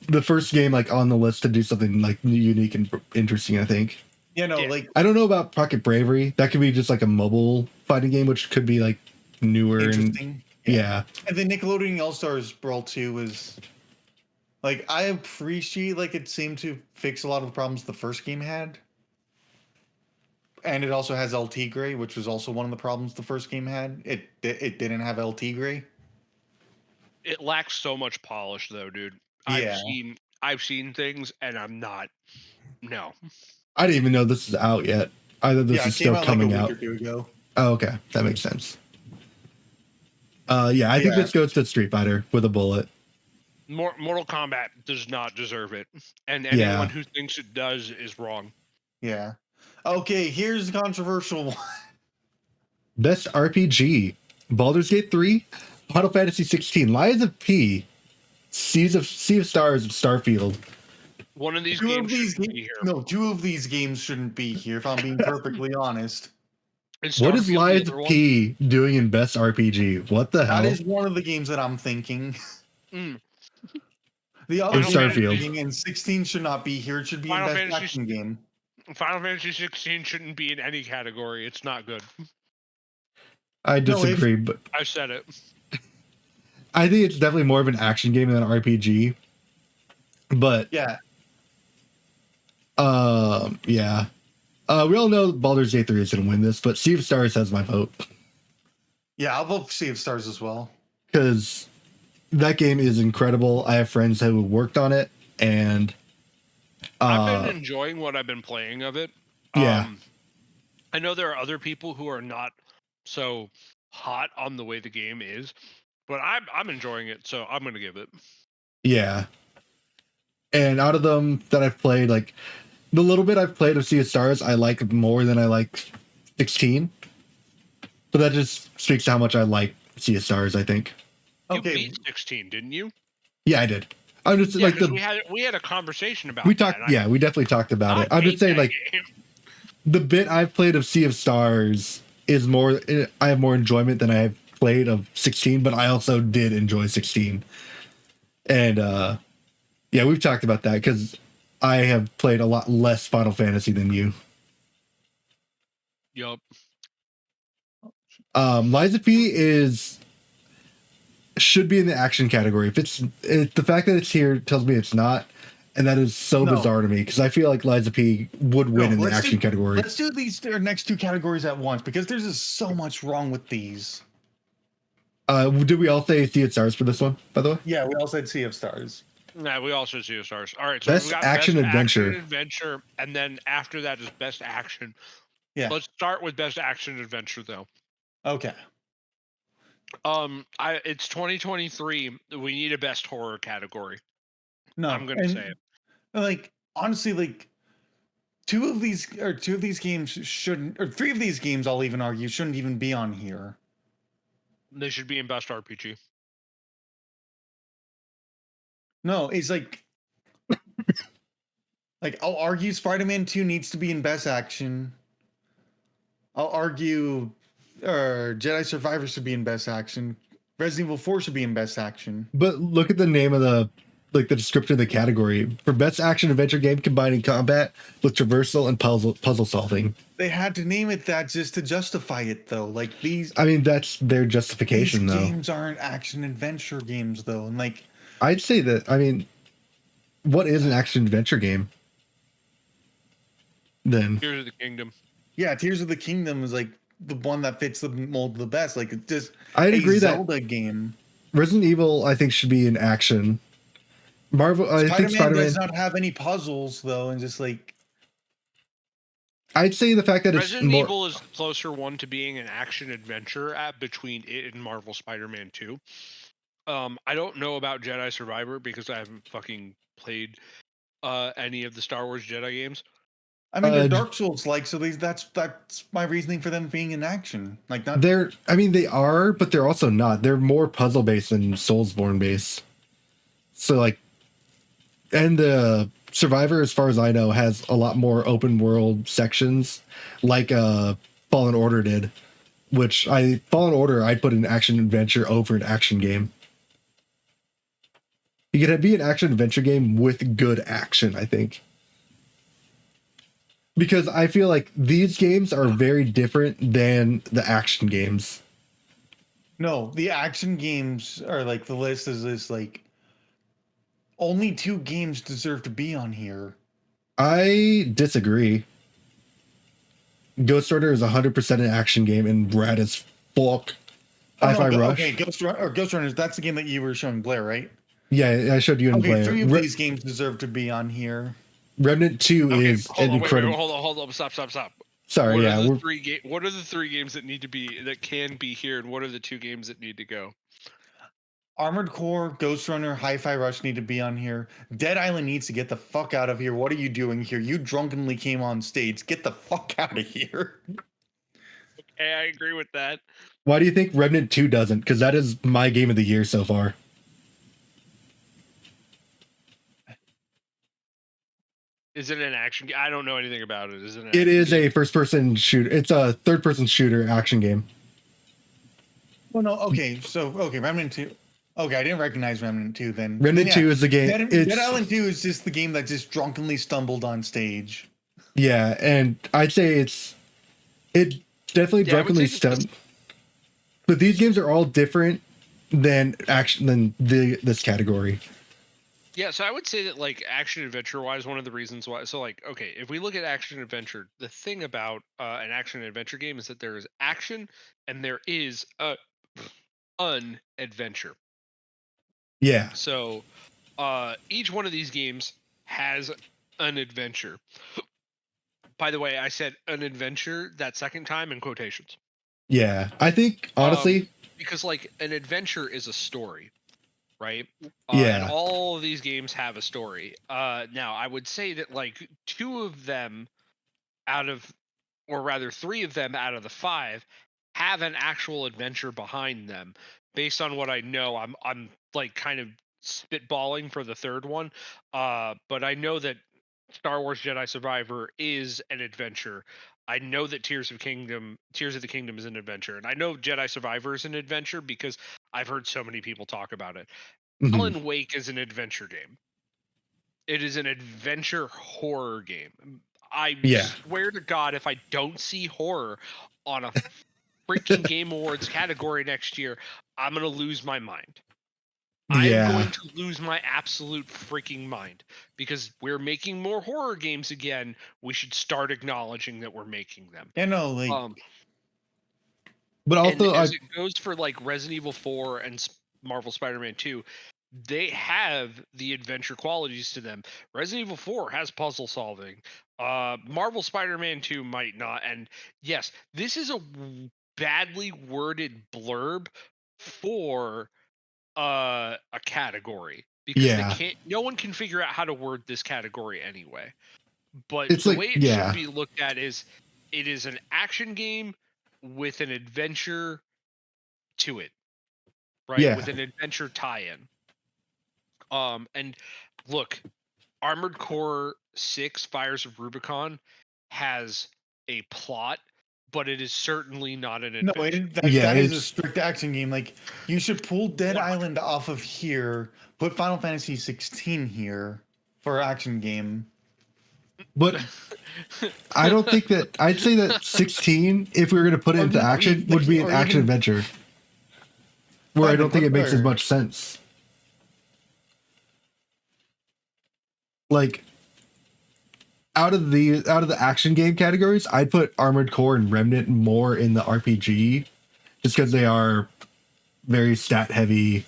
the first game like on the list to do something like unique and interesting, I think. yeah, no, Yeah. like I don't know about Pocket Bravery. That could be just like a mobile fighting game, which could be like newer and interesting. yeah. And the Nickelodeon All Stars Brawl 2 is like I appreciate like it seemed to fix a lot of the problems the first game had. And it also has LT Gray, which was also one of the problems the first game had. It didn't have LT Gray. It lacks so much polish though, dude. Yeah. I've seen things and I'm not. No. I didn't even know this is out yet. Either this Yeah, is it came still out like a coming week out. or two ago. Oh, okay, that makes sense. Yeah, I think Yeah. this goes to Street Fighter with a bullet. Mortal Kombat does not deserve it, and Yeah. anyone who thinks it does is wrong. Yeah. Okay, here's the controversial one. Best RPG: Baldur's Gate 3, Final Fantasy 16, Lies of P, Sea of Stars of Starfield. One of these Two games of these shouldn't be here. No, two of these games shouldn't be here, if I'm being perfectly honest. What is Starfield the Lies other of one? P doing in Best RPG? What the hell? That is one of the games that I'm thinking. Mm. The other In game I'm Starfield. thinking, and 16 should not be here. It should be Final in Best Fantasy- Action Game. Final Fantasy 16 shouldn't be in any category. It's not good. I No, disagree, but I said it. I think it's definitely more of an action game than an RPG. But Yeah. yeah. We all know Baldur's Gate 3 is going to win this, but Sea of Stars has my vote Yeah, I'll vote for Sea of Stars as well. because that game is incredible. I have friends who worked on it, and I've been enjoying what I've been playing of it. Yeah. I know there are other people who are not so hot on the way the game is, but I'm enjoying it, so I'm gonna give it. yeah. And out of them that I've played, like the little bit I've played of Sea of Stars, I like more than I like 16. But that just speaks to how much I like Sea of Stars, I think. You Okay. beat 16, didn't you? Yeah, I did. I'm just Yeah, like 'cause we had a conversation about we that. talked. Yeah, we definitely talked about it. I I'm just hate saying, that like game. the bit I've played of Sea of Stars is more. I have more enjoyment than I have played of 16, but I also did enjoy 16. And yeah, we've talked about that because I have played a lot less Final Fantasy than you. Yup. Lies of P should be in the action category. The fact that it's here tells me it's not. and that is so No. bizarre to me because I feel like Liza P would win in the action category. Let's do these next two categories at once because there's just so much wrong with these. Did we all say Sea of Stars for this one, by the way? Yeah, we all said Sea of Stars. Nah, we also see the stars. All right, so Best we've got action best adventure. action adventure, and then after that is best action. Yeah. Let's start with best action adventure though. Okay. It's 2023. We need a best horror category. No, I'm gonna say it. Like honestly, like two of these games shouldn't, or three of these games, I'll even argue, shouldn't even be on here. They should be in best RPG. No, it's like I'll argue Spider-Man 2 needs to be in best action. I'll argue Jedi Survivor should be in best action. Resident Evil 4 should be in best action. But look at the name of the description of the category for best action adventure game combining combat with traversal and puzzle solving. They had to name it that just to justify it, though. Like these, I mean, that's their justification, these though. games aren't action adventure games, though, and like I'd say that. I mean, what is an action adventure game? Then Tears of the Kingdom. Yeah, Tears of the Kingdom is like the one that fits the mold the best. Like it's just I'd agree Zelda that game. Resident Evil, I think, should be in action. Marvel, I think Spider-Man does not have any puzzles though, and just like I'd say the fact that Resident it's more, Evil is the closer one to being an action adventure at between it and Marvel Spider-Man 2. I don't know about Jedi Survivor because I haven't fucking played any of the Star Wars Jedi games. I mean, they're Dark Souls like, so that's my reasoning for them being in action. Like not they're, I mean, they are, but they're also not. They're more puzzle based than Soulsborne based. So like, and the Survivor, as far as I know, has a lot more open world sections, like Fallen Order did. Which Fallen Order, I'd put an action adventure over an action game. You could be an action adventure game with good action, I think. Because I feel like these games are very different than the action games. No, the action games are like the list is this like only 2 games deserve to be on here. I disagree. Ghost Runner is 100% an action game and rad as fuck. Hi-Fi Rush. Okay, Ghost Runners, that's the game that you were showing Blair, right? Yeah, I showed you in Blair. 3 of these games deserve to be on here. Remnant 2 is incredible. Hold on, stop. Sorry, what yeah. What are the 3 games that need to be, that can be here, and what are the 2 games that need to go? Armored Core, Ghost Runner, Hi-Fi Rush need to be on here. Dead Island needs to get the fuck out of here. What are you doing here? You drunkenly came on stage. Get the fuck out of here. Okay, I agree with that. Why do you think Remnant 2 doesn't? Because that is my game of the year so far. Is it an action game? I don't know anything about it. Is it? It is a first-person shooter. It's a third-person shooter action game. Well, no, okay. So, Remnant 2. Okay, I didn't recognize Remnant 2 then. Remnant 2 is the game. Dead Island 2 is just the game that just drunkenly stumbled on stage. Yeah, and I'd say it definitely drunkenly stumbled. But these games are all different than this category. Yeah, so I would say that like action adventure wise, one of the reasons why. So like, okay, if we look at action adventure, the thing about an action adventure game is that there is action and there is an adventure. Yeah. So each one of these games has an adventure. By the way, I said an adventure that second time in quotations. Yeah, I think honestly, because like an adventure is a story, right? Yeah. And all of these games have a story. Now I would say that like 2 of them out of, or rather 3 of them out of the 5 have an actual adventure behind them. Based on what I know, I'm like kind of spitballing for the third one. But I know that Star Wars Jedi Survivor is an adventure. I know that Tears of the Kingdom is an adventure, and I know Jedi Survivor is an adventure because I've heard so many people talk about it. Mhm. Alan Wake is an adventure game. It is an adventure horror game. I swear to God, if I don't see horror on a freaking Game Awards category next year, I'm gonna lose my mind. I am Yeah. going to lose my absolute freaking mind because we're making more horror games again. We should start acknowledging that we're making them. Yeah, no, like But And also, as it goes for like Resident Evil 4 and Marvel Spider-Man 2, they have the adventure qualities to them. Resident Evil 4 has puzzle solving. Marvel Spider-Man 2 might not. And yes, this is a badly worded blurb for a category because they yeah, can't. No one can figure out how to word this category anyway. But it's the like, way it should be looked at is it is an action game with an adventure to it, right? Yeah. With an adventure tie-in. And look, Armored Core 6 Fires of Rubicon has a plot, but it is certainly not an no, adventure. that is a it's strict action game. Like you should pull Dead 100%. Island off of here, put Final Fantasy 16 here for action game. but I don't think that I'd say that 16, if we were going to put it Or into no, action, even- would be an or action even- adventure. Where I Fine, don't think put- it makes as or- much sense. Like out of the action game categories, I'd put Armored Core and Remnant more in the RPG, just because they are very stat heavy,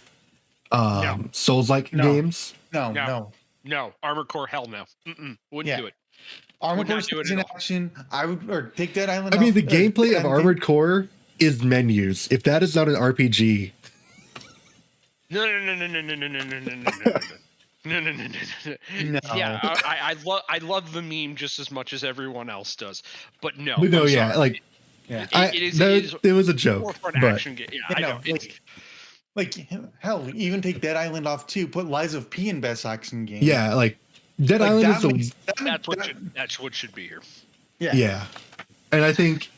Souls like No. games. No, Armored Core, hell no. Wouldn't Yeah. do it. Armored Would Core not do it is at an all. action. I would or take Dead Island. I mean, off, the gameplay Dead of Island Armored Core is menus. If that is not an RPG, No. No. Yeah, I love the meme just as much as everyone else does, but no. but no, I'm yeah, sorry. like Yeah. it was a joke, more for an but action game. Yeah, Yeah, I no, know. It's, like hell, even take Dead Island off too. Put Lies of P in best action game. yeah, like Dead Like, Island that is the makes- that makes- that's what should be here. yeah, and I think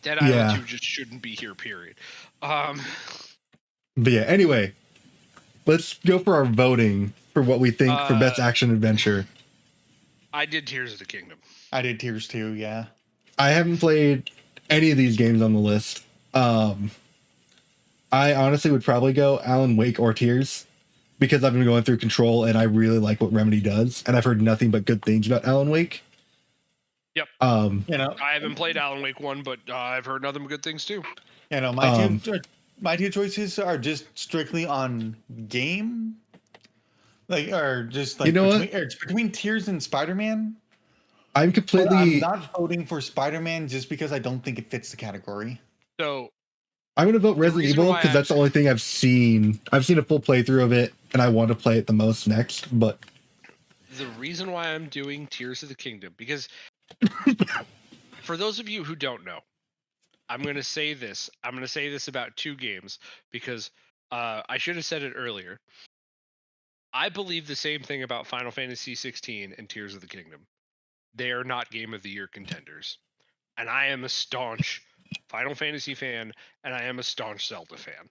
Dead Island Yeah. 2 just shouldn't be here. Period. But yeah, anyway, let's go for our voting for what we think for best action adventure. I did Tears of the Kingdom. I did Tears too. Yeah. I haven't played any of these games on the list. I honestly would probably go Alan Wake or Tears because I've been going through Control and I really like what Remedy does, and I've heard nothing but good things about Alan Wake. Yep. You know. I haven't played Alan Wake 1, but I've heard nothing but good things too. You know. My two choices are just strictly on game. Like, or just like You know what? it's between Tears and Spider-Man. I'm But completely. I'm not voting for Spider-Man just because I don't think it fits the category. So I'm gonna vote Resident reason Evil why because I- that's the only thing I've seen. I've seen a full playthrough of it, and I want to play it the most next. But the reason why I'm doing Tears of the Kingdom, because for those of you who don't know, I'm going to say this. I'm going to say this about two games because I should have said it earlier. I believe the same thing about Final Fantasy 16 and Tears of the Kingdom. They are not Game of the Year contenders. And I am a staunch Final Fantasy fan, and I am a staunch Zelda fan.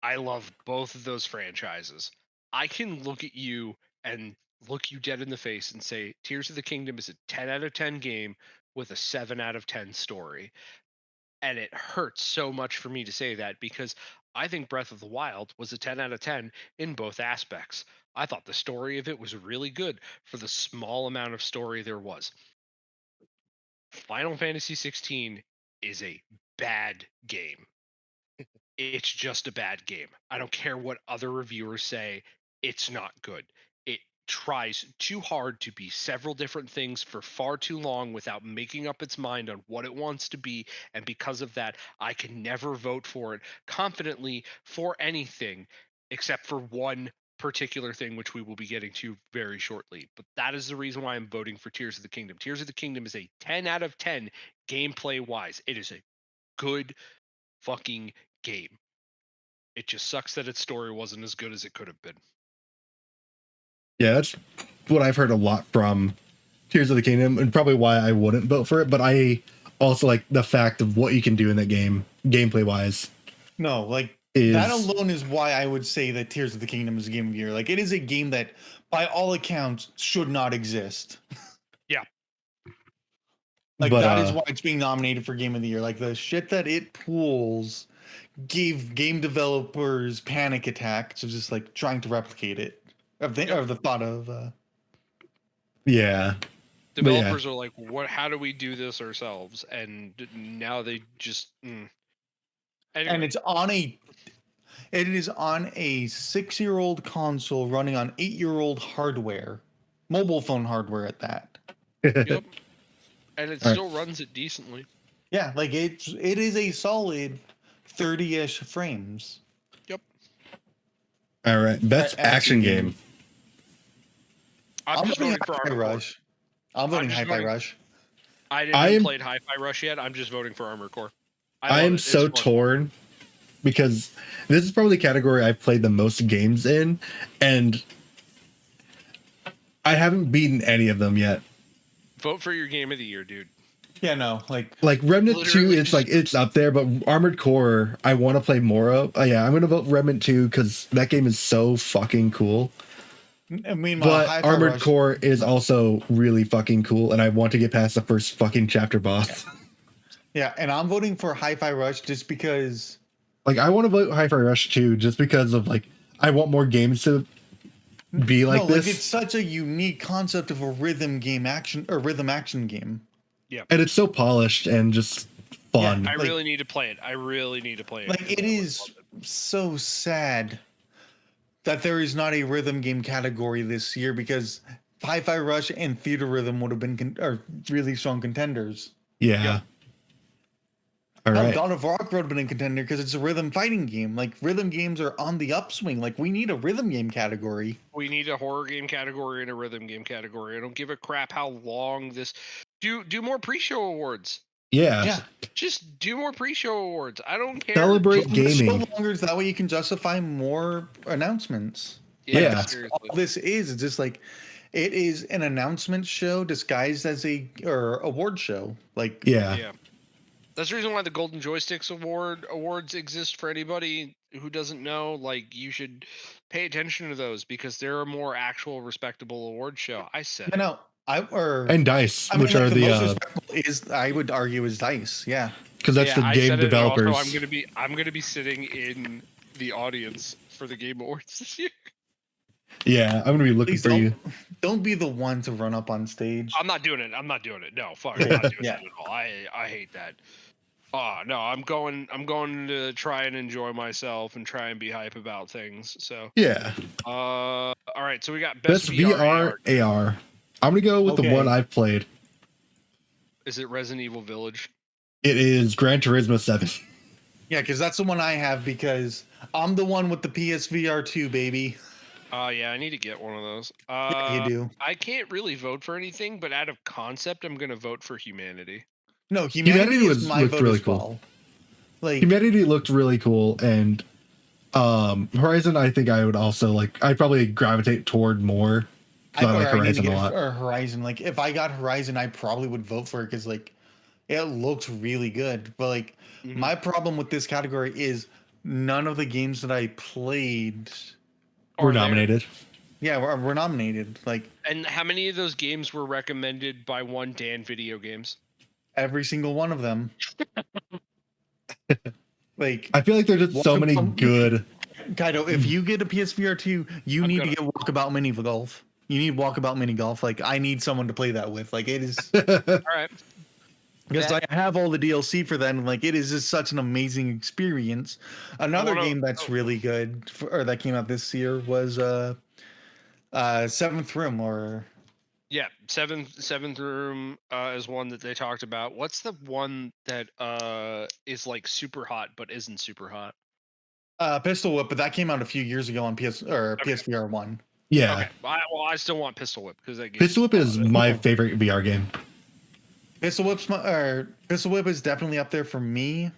I love both of those franchises. I can look at you and look you dead in the face and say Tears of the Kingdom is a 10 out of 10 game with a 7 out of 10 story. And it hurts so much for me to say that because I think Breath of the Wild was a 10 out of 10 in both aspects. I thought the story of it was really good for the small amount of story there was. Final Fantasy 16 is a bad game. It's just a bad game. I don't care what other reviewers say, it's not good. It tries too hard to be several different things for far too long without making up its mind on what it wants to be, and because of that, I can never vote for it confidently for anything except for one particular thing which we will be getting to very shortly. But that is the reason why I'm voting for Tears of the Kingdom. Tears of the Kingdom is a 10 out of 10 gameplay wise. It is a good fucking game. It just sucks that its story wasn't as good as it could have been. yeah, that's what I've heard a lot from Tears of the Kingdom, and probably why I wouldn't vote for it. But I also like the fact of what you can do in that game, gameplay wise. No, like Is that alone is why I would say that Tears of the Kingdom is a game of the year. Like it is a game that, by all accounts, should not exist. Yeah. Like But, that is why it's being nominated for game of the year. Like the shit that it pulls gave game developers panic attacks of just like trying to replicate it. Of the thought of Yeah. Developers are like, what? How do we do this ourselves? And now they just. Anyway. and it is on a 6-year-old console running on 8-year-old hardware, mobile phone hardware at that. Yep. And it still runs it decently. Yeah, like it is a solid 30-ish frames. Yep. All right, best action game. I'm just voting for Hi-Fi Armored Rush. I'm voting Hi-Fi Rush. I haven't played Hi-Fi Rush yet. I'm just voting for Armored Core. I am so torn because this is probably the category I've played the most games in, and I haven't beaten any of them yet. Vote for your game of the year, dude. Yeah, no, like Remnant 2, it's up there, but Armored Core, I want to play more of. Yeah, I'm gonna vote Remnant 2 because that game is so fucking cool. Meanwhile, but Hi-Fi Armored Rush, Core is also really fucking cool, and I want to get past the first fucking chapter boss. Yeah, and I'm voting for Hi-Fi Rush just because. Like, I want to vote Hi-Fi Rush too, just because of like I want more games to be like this. Like it's such a unique concept of a rhythm action game. Yeah, and it's so polished and just fun. I really need to play it. I really need to play it. Like it is so sad that there is not a rhythm game category this year because Hi-Fi Rush and Theater Rhythm would have been really strong contenders. Yeah. All right. Dawn of Rock would have been a contender because it's a rhythm fighting game. Like rhythm games are on the upswing. Like we need a rhythm game category. We need a horror game category and a rhythm game category. I don't give a crap how long this. Do more pre-show awards. Yeah. Just do more pre-show awards. I don't care. Celebrate gaming. So longer, that way you can justify more announcements. Yeah. That's all this is. It's just like it is an announcement show disguised as a award show. Like yeah. That's the reason why the Golden Joysticks awards exist for anybody who doesn't know. Like, you should pay attention to those because they're a more actual, respectable award show. I said. And DICE, I mean, which are the most respectable I would argue is DICE. Yeah, because that's the game developers. Also, I'm gonna be sitting in the audience for the Game Awards this year. Yeah, I'm gonna be looking for you. Don't be the one to run up on stage. I'm not doing it. No, fuck. I'm not doing it at all. I hate that. Oh no, I'm going to try and enjoy myself and try and be hype about things. So yeah. All right. So we got best VR AR. I'm gonna go with the one I've played. Is it Resident Evil Village? It is Gran Turismo 7. Yeah, because that's the one I have because I'm the one with the PSVR 2, baby. Yeah, I need to get one of those. Yeah, you do. I can't really vote for anything, but out of concept, I'm gonna vote for Humanity. No, Humanity is my vote really as cool. Well. Like Humanity looked really cool, and Horizon. I think I would also like. I'd probably gravitate toward more. I like Horizon a lot. Or Horizon, like if I got Horizon, I probably would vote for it because like it looks really good. But like my problem with this category is none of the games that I played were nominated. Yeah, we're nominated. Like, and how many of those games were recommended by one Dan Video Games? Every single one of them. Like, I feel like there's just so many good. Kaito, if you get a PSVR 2, you need to get Walkabout Mini Golf. You need Walkabout Mini Golf. Like, I need someone to play that with. Like, it is. All right. Because I have all the DLC for that, and like it is just such an amazing experience. Another game that's really good, or that came out this year, was Seventh Room, or Seventh Room is one that they talked about. What's the one that is like super hot but isn't super hot? Pistol Whip, but that came out a few years ago on PSVR 1. Yeah. Okay. I still want Pistol Whip because that game. Pistol Whip is my favorite VR game. Pistol Whip is definitely up there for me.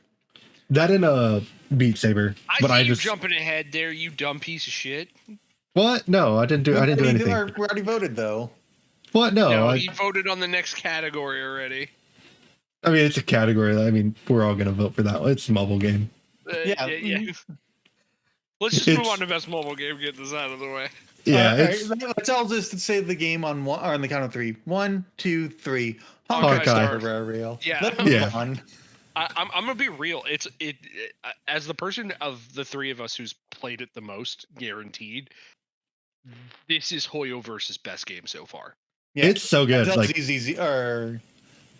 That and a Beat Saber. I see you jumping ahead there, you dumb piece of shit. What? No, I didn't do anything. We already voted though. What? No, he voted on the next category already. I mean, it's a category. I mean, we're all gonna vote for that one. It's a mobile game. Yeah. Let's just move on to best mobile game. Get this out of the way. Yeah, let's all just say the game on the count of 3. 1, 2, 3. Honkai Star Rail. Yeah. Let's move on. I'm gonna be real. As the person of the three of us who's played it the most, guaranteed, this is Hoyo versus best game so far. Yeah, It's so good. Zel's Like easy, or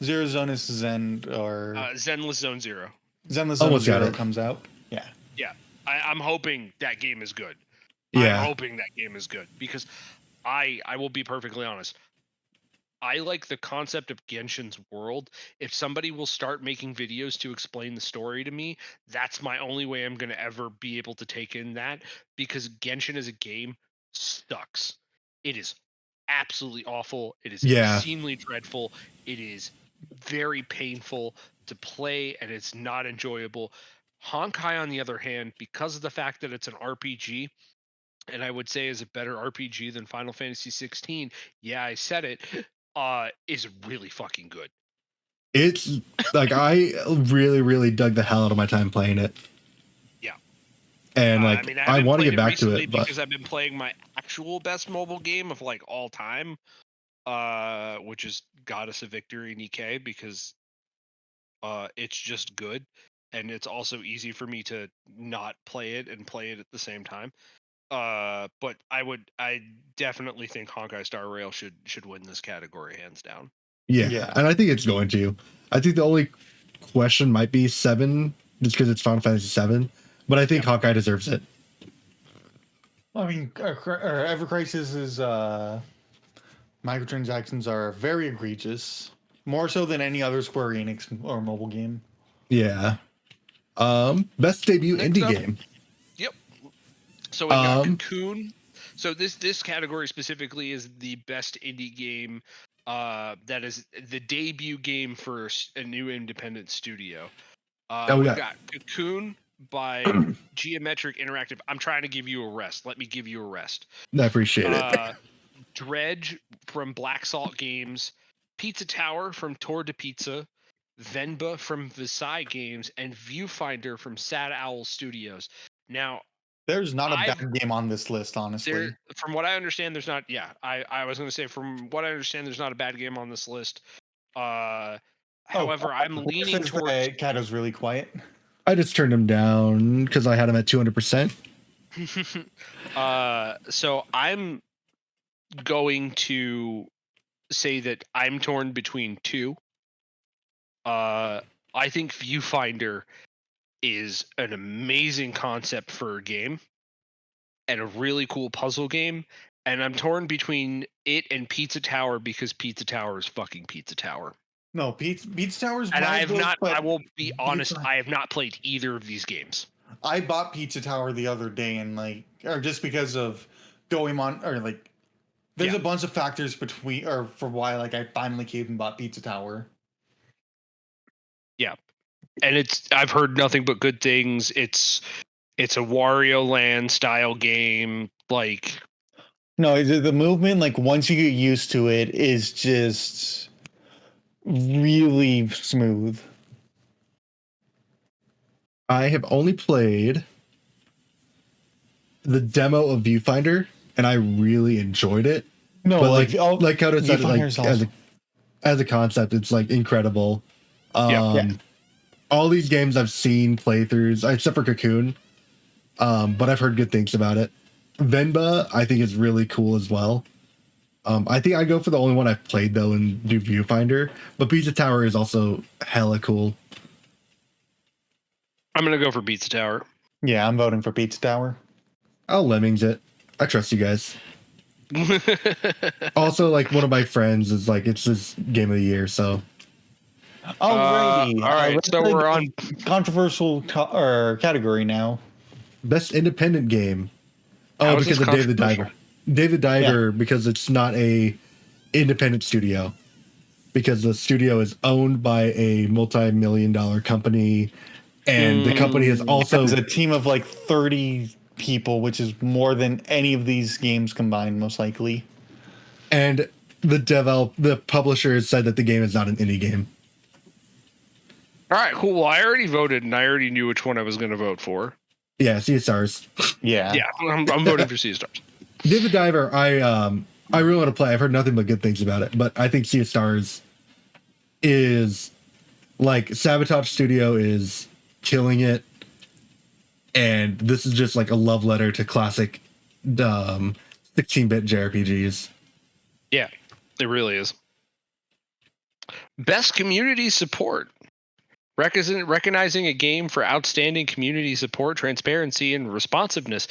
Zero Zone is Zen, or Zenless Zone Zero. Zenless Zone Almost got Zero it. comes out. Yeah. Yeah, I'm hoping that game is good. Yeah. I'm hoping that game is good because I will be perfectly honest. I like the concept of Genshin's world. If somebody will start making videos to explain the story to me, that's my only way I'm going to ever be able to take in that, because Genshin as a game sucks. It is absolutely awful. It is Yeah. obscenely dreadful. It is very painful to play, and it's not enjoyable. Honkai, on the other hand, because of the fact that it's an RPG, and I would say is a better RPG than Final Fantasy 16. Yeah, I said it. Is really fucking good. It's like I really, really dug the hell out of my time playing it. Yeah. And like I mean, I I haven't want to played get it back to recently it, but because I've been playing my actual best mobile game of like all time, which is Goddess of Victory in EK, because it's just good, and it's also easy for me to not play it and play it at the same time. But I definitely think Honkai Star Rail should win this category hands down. yeah, and I think it's going to. I think the only question might be 7, just because it's Final Fantasy 7. But I think Hawkeye deserves it. I mean, Ever Crisis's microtransactions are very egregious, more so than any other Square Enix or mobile game. Yeah. Best debut Next indie up. game. Yep. So we got Cocoon. So this category specifically is the best indie game. That is the debut game for a new independent studio. we We've got Cocoon by Geometric Interactive. I'm trying to give you a rest. Let me give you a rest. I appreciate it. Dredge from Black Salt Games, Pizza Tower from Tour de Pizza, Venba from Visai Games, and Viewfinder from Sad Owl Studios. Now, there's not a bad game on this list, honestly. From what I understand, there's not. Yeah, I was going to say, from what I understand, there's not a bad game on this list. However, I'm leaning towards. Kato's really quiet. I just turned him down because I had him at 200%. So I'm going to say that I'm torn between two. I think Viewfinder is an amazing concept for a game and a really cool puzzle game, and I'm torn between it and Pizza Tower because Pizza Tower is fucking Pizza Tower. No, Pizza Tower's and I have good, not. but I will be honest. I have not played either of these games. I bought Pizza Tower the other day, and or just because of going on, or there's a bunch of factors for why I finally came and bought Pizza Tower. Yeah, and I've heard nothing but good things. It's a Wario Land style game. No, the movement, once you get used to it, is just really smooth. I have only played the demo of Viewfinder, and I really enjoyed it. No, but like Kaito said, as a concept, it's incredible. All these games I've seen playthroughs, except for Cocoon, but I've heard good things about it. Venba, I think, is really cool as well. I think I go for the only one I've played though and do Viewfinder, but Pizza Tower is also hella cool. I'm gonna go for Pizza Tower. Yeah, I'm voting for Pizza Tower. I'll lemmings it. I trust you guys. Also, one of my friends is it's his game of the year, so. Alrighty. All right, so we're on controversial category now. Best independent game. Oh, because of Dave the Diver. Dave the Diver, because it's not a independent studio. Because the studio is owned by a multi-million-dollar company, and the company is also a team of 30 people, which is more than any of these games combined, most likely. And the publisher has said that the game is not an indie game. All right, cool. Well, I already voted, and I already knew which one I was going to vote for. Yeah, Sea of Stars. Yeah, I'm voting for Sea of Stars. Dave the Diver, I really want to play. I've heard nothing but good things about it, but I think Sea of Stars is Like Sabotage Studio is killing it, and this is just like a love letter to classic 16-bit JRPGs. Yeah, it really is. Best community support. Recognizing a game for outstanding community support, transparency, and responsiveness,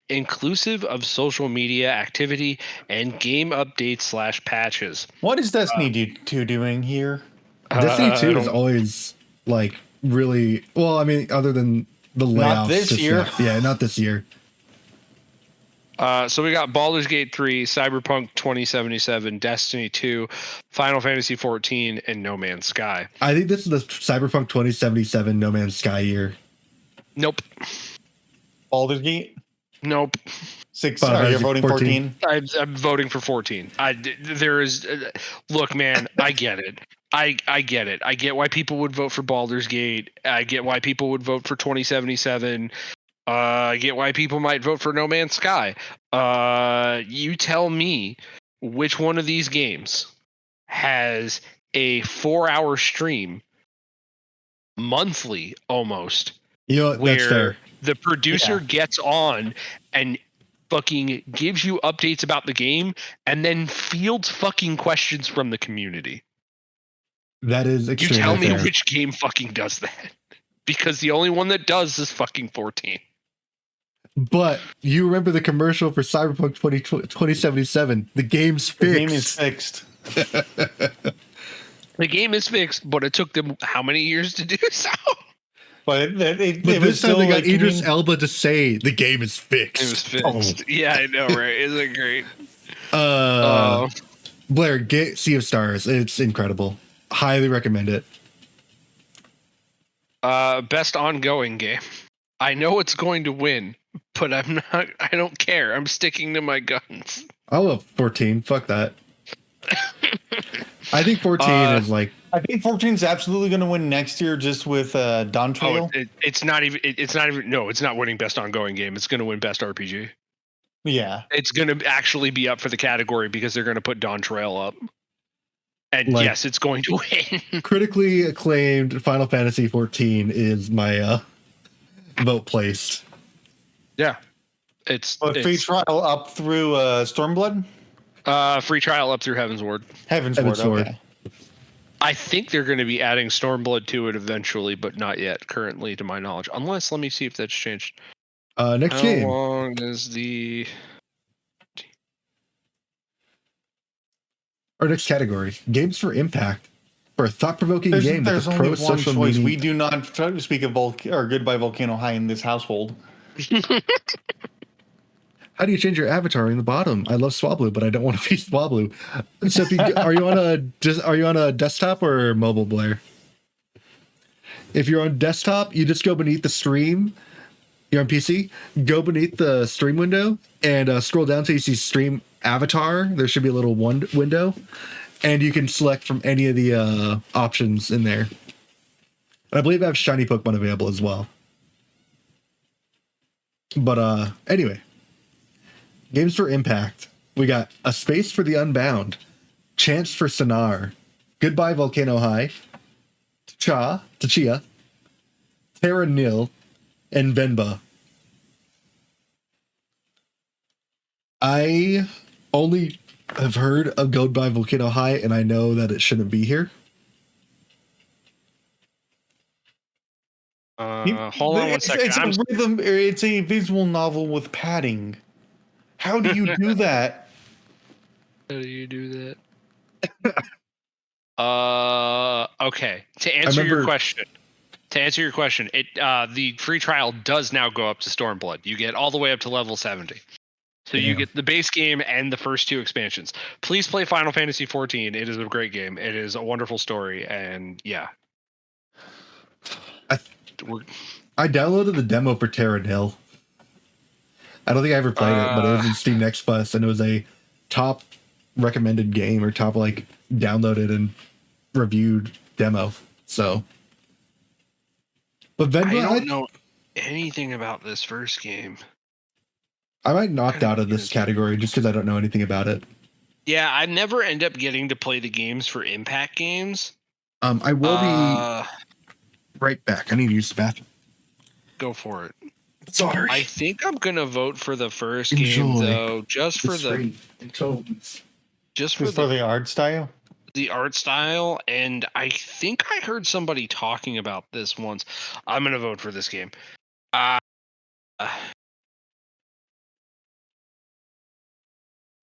inclusive of social media activity and game updates / patches. What is Destiny 2 doing here? Destiny 2 I is don't- always like really well. I mean, other than the layoffs, Not this just year. not- yeah, not this year. So we got Baldur's Gate 3, Cyberpunk 2077, Destiny 2, Final Fantasy 14, and No Man's Sky. I think this is the Cyberpunk 2077 No Man's Sky year. Nope. Baldur's Gate? Nope. 6. Final You're Fantasy voting 14? 14? I'm voting for 14. There is, look, man, I get it. I get it. I get why people would vote for Baldur's Gate. I get why people would vote for 2077. I get why people might vote for No Man's Sky. You tell me which one of these games has a 4-hour stream monthly almost, You know what? That's where fair. the producer gets on and fucking gives you updates about the game and then fields fucking questions from the community. That is You extremely tell me fair. which game fucking does that. Because the only one that does is fucking 14. But you remember the commercial for Cyberpunk 2077? The game's fixed. The game is fixed. The game is fixed, but it took them how many years to do so? But But it this was time still they got like Idris Elba to say the game is fixed. It was fixed. Yeah, I know, right? Isn't it great? Blair, get Sea of Stars. It's incredible. Highly recommend it. Best ongoing game. I know it's going to win, but I'm not. I don't care. I'm sticking to my guns. I love 14. Fuck that. I think 14 is like I think 14 is absolutely going to win next year just with Dawn Trail. It's not even. It's not even. No, it's not winning best ongoing game. It's going to win best RPG. Yeah. It's going to actually be up for the category because they're going to put Dawn Trail up. And Like- yes, it's going to win. critically acclaimed Final Fantasy 14 is my vote placed. Yeah, it's But free trial up through Stormblood? free trial up through Heaven's Ward. Heaven's Heaven's Ward, Ward. okay. I think they're going to be adding Stormblood to it eventually, but not yet, currently, to my knowledge. Unless, let me see if that's changed. Next How game. long is the? Our next category. Games for Impact. For a thought-provoking game that There's the only pro one social choice. media... We do not speak of Goodbye Volcano High in this household. How do you change your avatar in the bottom? I love Swablu, but I don't want to be Swablu. So if you, are you on a desktop or mobile, Blair? If you're on desktop, you just go beneath the stream. You're on PC. Go beneath the stream window and scroll down till you see stream avatar. There should be a little window, and you can select from any of the options in there. And I believe I have shiny Pokemon available as well. But anyway. Games for Impact. We got A Space for the Unbound, Chance for Sonar, Goodbye Volcano High, Tachia, Terra Nil, and Venba. I only have heard of Goodbye Volcano High, and I know that it shouldn't be here. Hold on one second. It's a rhythm. It's a visual novel with padding. How do you do that? How do you do that? Okay. To answer your question, it the free trial does now go up to Stormblood. You get all the way up to level 70. So you get the base game and the first 2 expansions. Please play Final Fantasy 14. It is a great game. It is a wonderful story, and yeah. I downloaded the demo for Terra Nil. I don't think I ever played it, but it was in Steam Next Plus, and it was a top recommended game or top like downloaded and reviewed demo. So, but Venba, I don't know anything about this first game. I might knocked out of this category just because I don't know anything about it. Yeah, I never end up getting to play the games for Impact games. I will be right back. I need to use the bathroom. Go for it. Sorry. I think I'm gonna vote for the first Enjoy game though, just for the Just for the art style. the art style, and I think I heard somebody talking about this once. I'm gonna vote for this game.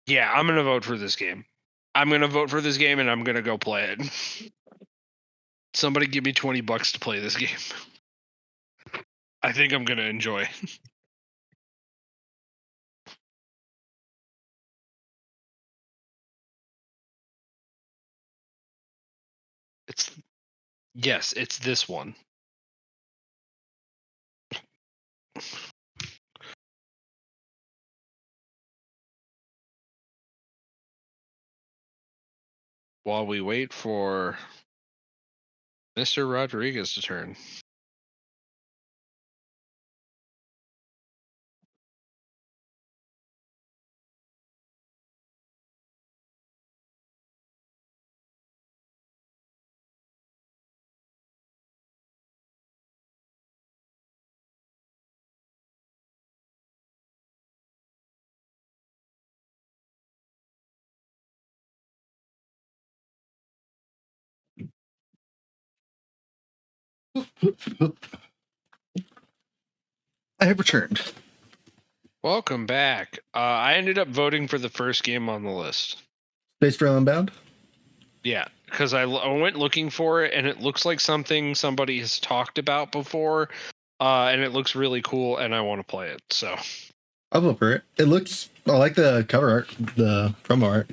Yeah, I'm gonna vote for this game. I'm gonna vote for this game, and I'm gonna go play it. Somebody give me $20 to play this game. I think I'm gonna enjoy. It's this one. While we wait for Mr. Rodriguez to turn. I have returned. Welcome back. I ended up voting for the first game on the list. Space Trail Unbound? Yeah, because I went looking for it, and it looks like something somebody has talked about before, and it looks really cool, and I want to play it. So I'll vote for it. I like the cover art, the promo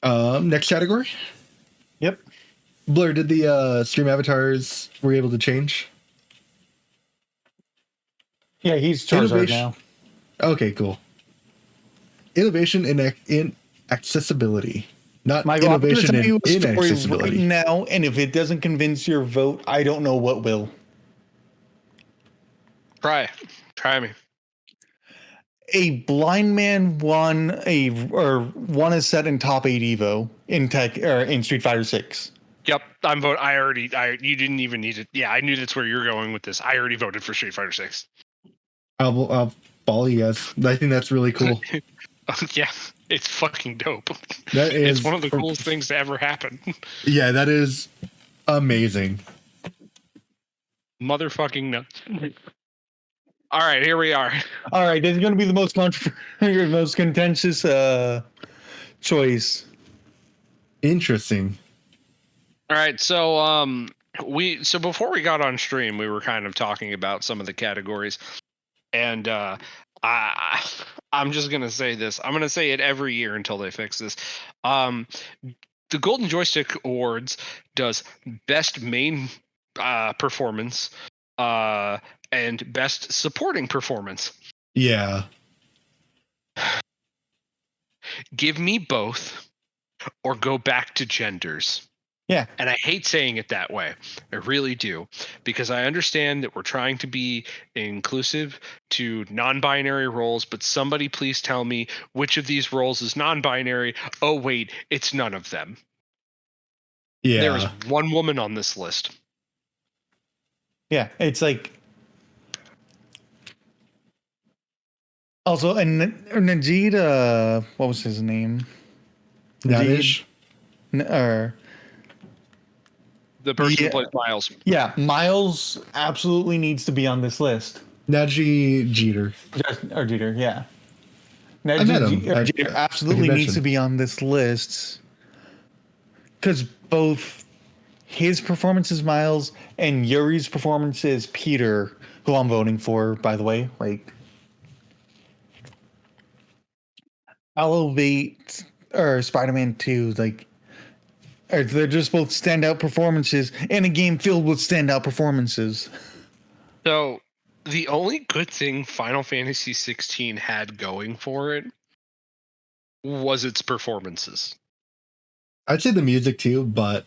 art. Next category? Yep. Blur, did the stream avatars were you able to change? Yeah, he's Charizard now. Okay, cool. Innovation in accessibility, not Michael, innovation I'm in tell you a story inaccessibility. right now, and if it doesn't convince your vote, I don't know what will. try me. A blind man won a set in top 8 Evo in in Street Fighter 6. Yep, I'm vote. You didn't even need it. Yeah, I knew that's where you're going with this. I already voted for Street Fighter 6. I'll follow you guys. I think that's really cool. Yeah, it's fucking dope. That is it's one of the coolest things to ever happen. Yeah, that is amazing. Motherfucking nuts. All right, here we are. All right, this is going to be the most most contentious choice. All Interesting. right, so before we got on stream, we were kind of talking about some of the categories, and I'm just gonna say this. I'm gonna say it every year until they fix this. The Golden Joystick Awards does best main performance and best supporting performance. Yeah. Give me both, or go back to genders. Yeah. And I hate saying it that way. I really do. Because I understand that we're trying to be inclusive to non-binary roles, but somebody please tell me which of these roles is non-binary. Oh, wait, it's none of them. Yeah. There is one woman on this list. Yeah, it's like... Also, and Najid, what was his name? Najid? The person who plays Miles. Yeah, Miles absolutely needs to be on this list. Najee Jeter. Jeter, yeah. Najee Jeter absolutely needs to be on this list. Because both his performance as Miles and Yuri's performance as Peter, who I'm voting for, by the way, like... Elevate or Spider-Man 2, like they're just both standout performances in a game filled with standout performances. So the only good thing Final Fantasy 16 had going for it was its performances. I'd say the music too, but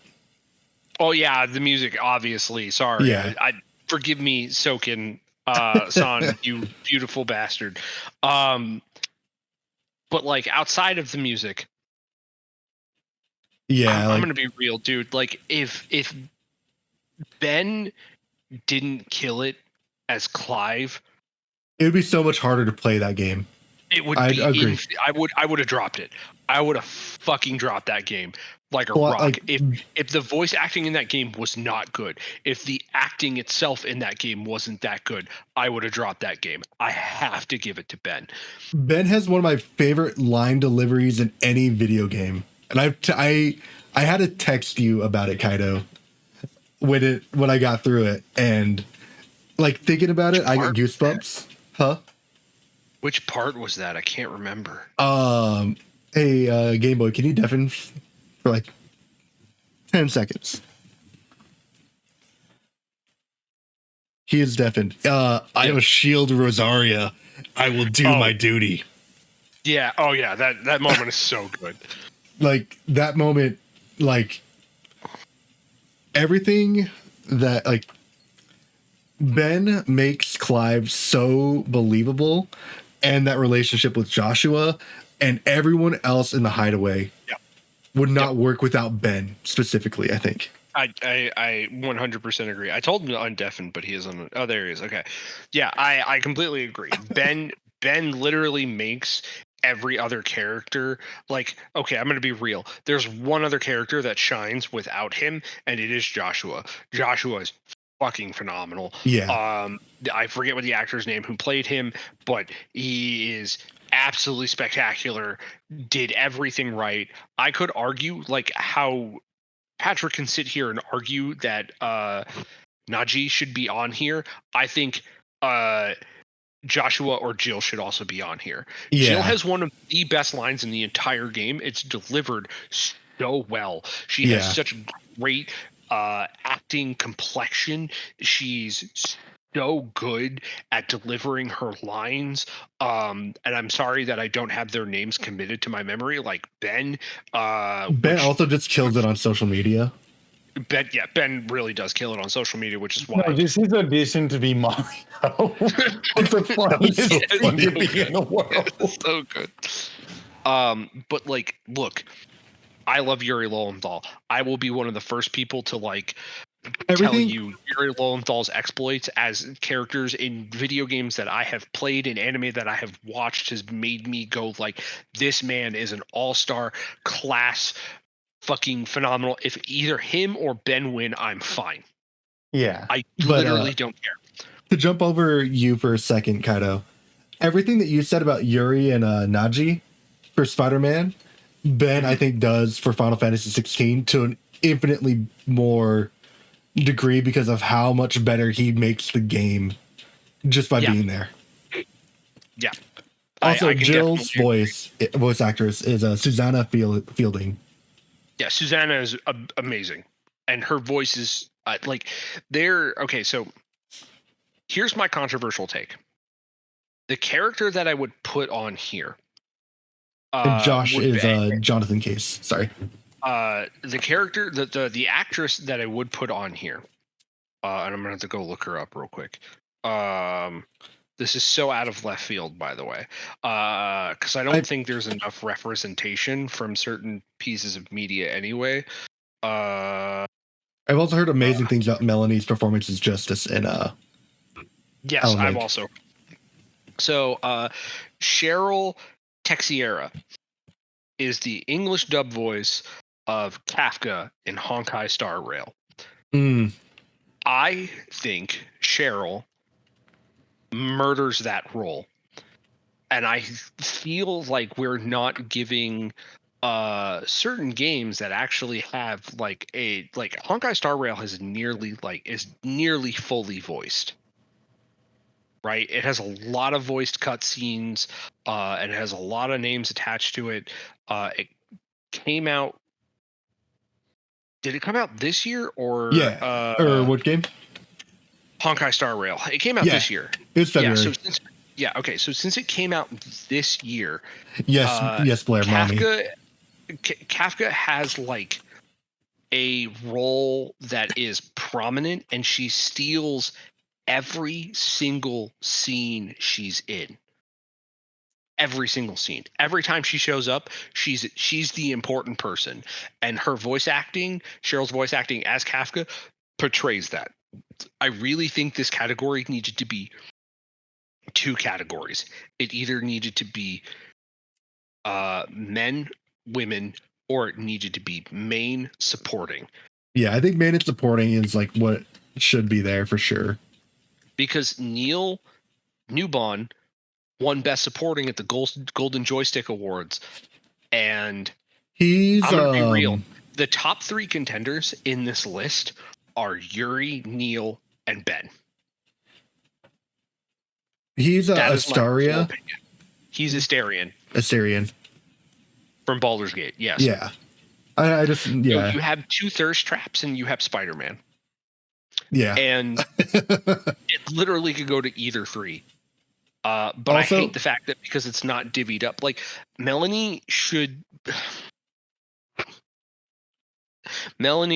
oh yeah, the music obviously. Sorry, yeah. I forgive me, Soken San, you beautiful bastard. But like outside of the music, Yeah, I'm like gonna be real, dude. Like if Ben didn't kill it as Clive, it would be so much harder to play that game. it would I'd be agree. I would have dropped it. I would have fucking dropped that game like a Well, rock. like If the voice acting in that game was not good, if the acting itself in that game wasn't that good, I would have dropped that game. I have to give it to Ben. Ben has one of my favorite line deliveries in any video game, and I had to text you about it, Kaito, when I got through it, and like thinking about it, I got Part was that? goosebumps. Huh? Which part was that? I can't remember. Hey, Game Boy, can you deafen for like 10 seconds? He is deafened. I am a shield Rosaria. I will do Oh. my duty. Yeah. Oh yeah. That moment is so good. Like that moment, like everything that like Ben makes Clive so believable, and that relationship with Joshua and everyone else in the hideaway would not work without Ben specifically, I think. I 100% agree. I told him to undeafen, but he is on. Oh, there he is. Okay. Yeah, I completely agree. Ben literally makes every other character like, okay, I'm going to be real. There's one other character that shines without him, and it is Joshua. Joshua is fucking phenomenal. Yeah. I forget what the actor's name who played him, but he is absolutely spectacular. Did everything right. I could argue like how Patrick can sit here and argue that Najee should be on here. I think Joshua or Jill should also be on here. Yeah. Jill has one of the best lines in the entire game. It's delivered so well. She has such great acting complexion. She's so good at delivering her lines. And I'm sorry that I don't have their names committed to my memory, like Ben. Ben also just kills it on social media. Ben really does kill it on social media, which is why. No, this is audition to be Mario. It's the funniest thing to be in the world. It's so good. But like, look, I love Yuri Lowenthal. I will be one of the first people to like tell you Yuri Lowenthal's exploits as characters in video games that I have played, in anime that I have watched, has made me go like, this man is an all-star class, fucking phenomenal. If either him or Ben win, I'm fine. Yeah. I literally don't care. To jump over you for a second, Kaito, everything that you said about Yuri and Naji for Spider-Man, Ben, I think, does for Final Fantasy 16 to an infinitely more degree because of how much better he makes the game just by being there. Yeah. Also, Jill's voice actress is Susanna Fielding. Yeah, Susanna is amazing, and her voice is like they're okay. So here's my controversial take: the character that I would put on here. And Josh is Jonathan Case. Sorry. The character, the actress that I would put on here, and I'm gonna have to go look her up real quick. This is so out of left field, by the way, because I don't think there's enough representation from certain pieces of media anyway. I've also heard amazing things about Melanie's performance as Justice in yes, Alan I've Wake. also. So Cheryl Texiera is the English dub voice of Kafka in Honkai Star Rail. I think Cheryl murders that role, and I feel like we're not giving certain games that actually have like Honkai Star Rail is nearly fully voiced, right? It has a lot of voiced cutscenes, and it has a lot of names attached to it. It came out. Did it come out this year or or what game? Honkai Star Rail. It came out this year. It was February. So since it came out this year, yes, Blair, Kafka has like a role that is prominent, and she steals every single scene she's in. every single scene. Every time she shows up, she's the important person, and her voice acting, Cheryl's voice acting as Kafka, portrays that. I really think this category needed to be 2 categories. It either needed to be men, women, or it needed to be main, supporting. Yeah, I think main and supporting is like what should be there for sure. Because Neil Newbon won Best Supporting at the Golden Joystick Awards, and He's I'm gonna be real. The top 3 contenders in this list are Yuri, Neil, and Ben. He's That is my personal Astaria. opinion. He's Astarion Astarion. from Baldur's Gate. Yes. Yeah. I just yeah. You have 2 thirst traps and you have Spider-Man. Yeah. And it literally could go to either 3. But also, I hate the fact that because it's not divvied up. Like, Melanie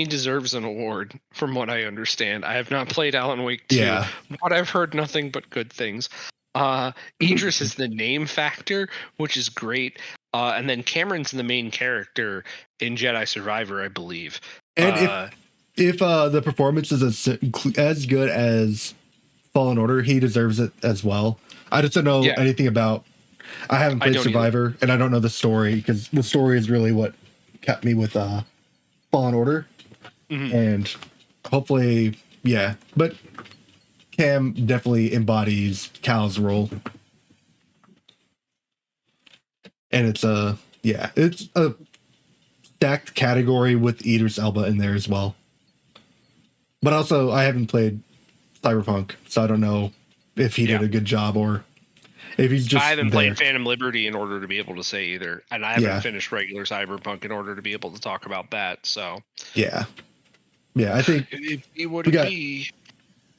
deserves an award, from what I understand. I have not played Alan Wake 2, but I've heard nothing but good things. Idris is the name factor, which is great. And then Cameron's the main character in Jedi Survivor, I believe. And if the performance is as good as Fallen Order, he deserves it as well. I just don't know anything about. I haven't played Survivor, and I don't know the story, because the story is really what kept me with Fallen Order, and hopefully, yeah. But Cam definitely embodies Cal's role, and it's a stacked category with Idris Elba in there as well. But also, I haven't played Cyberpunk, so I don't know if he did a good job or if he's just. I haven't played Phantom Liberty in order to be able to say either, and I haven't finished regular Cyberpunk in order to be able to talk about that. So yeah, I think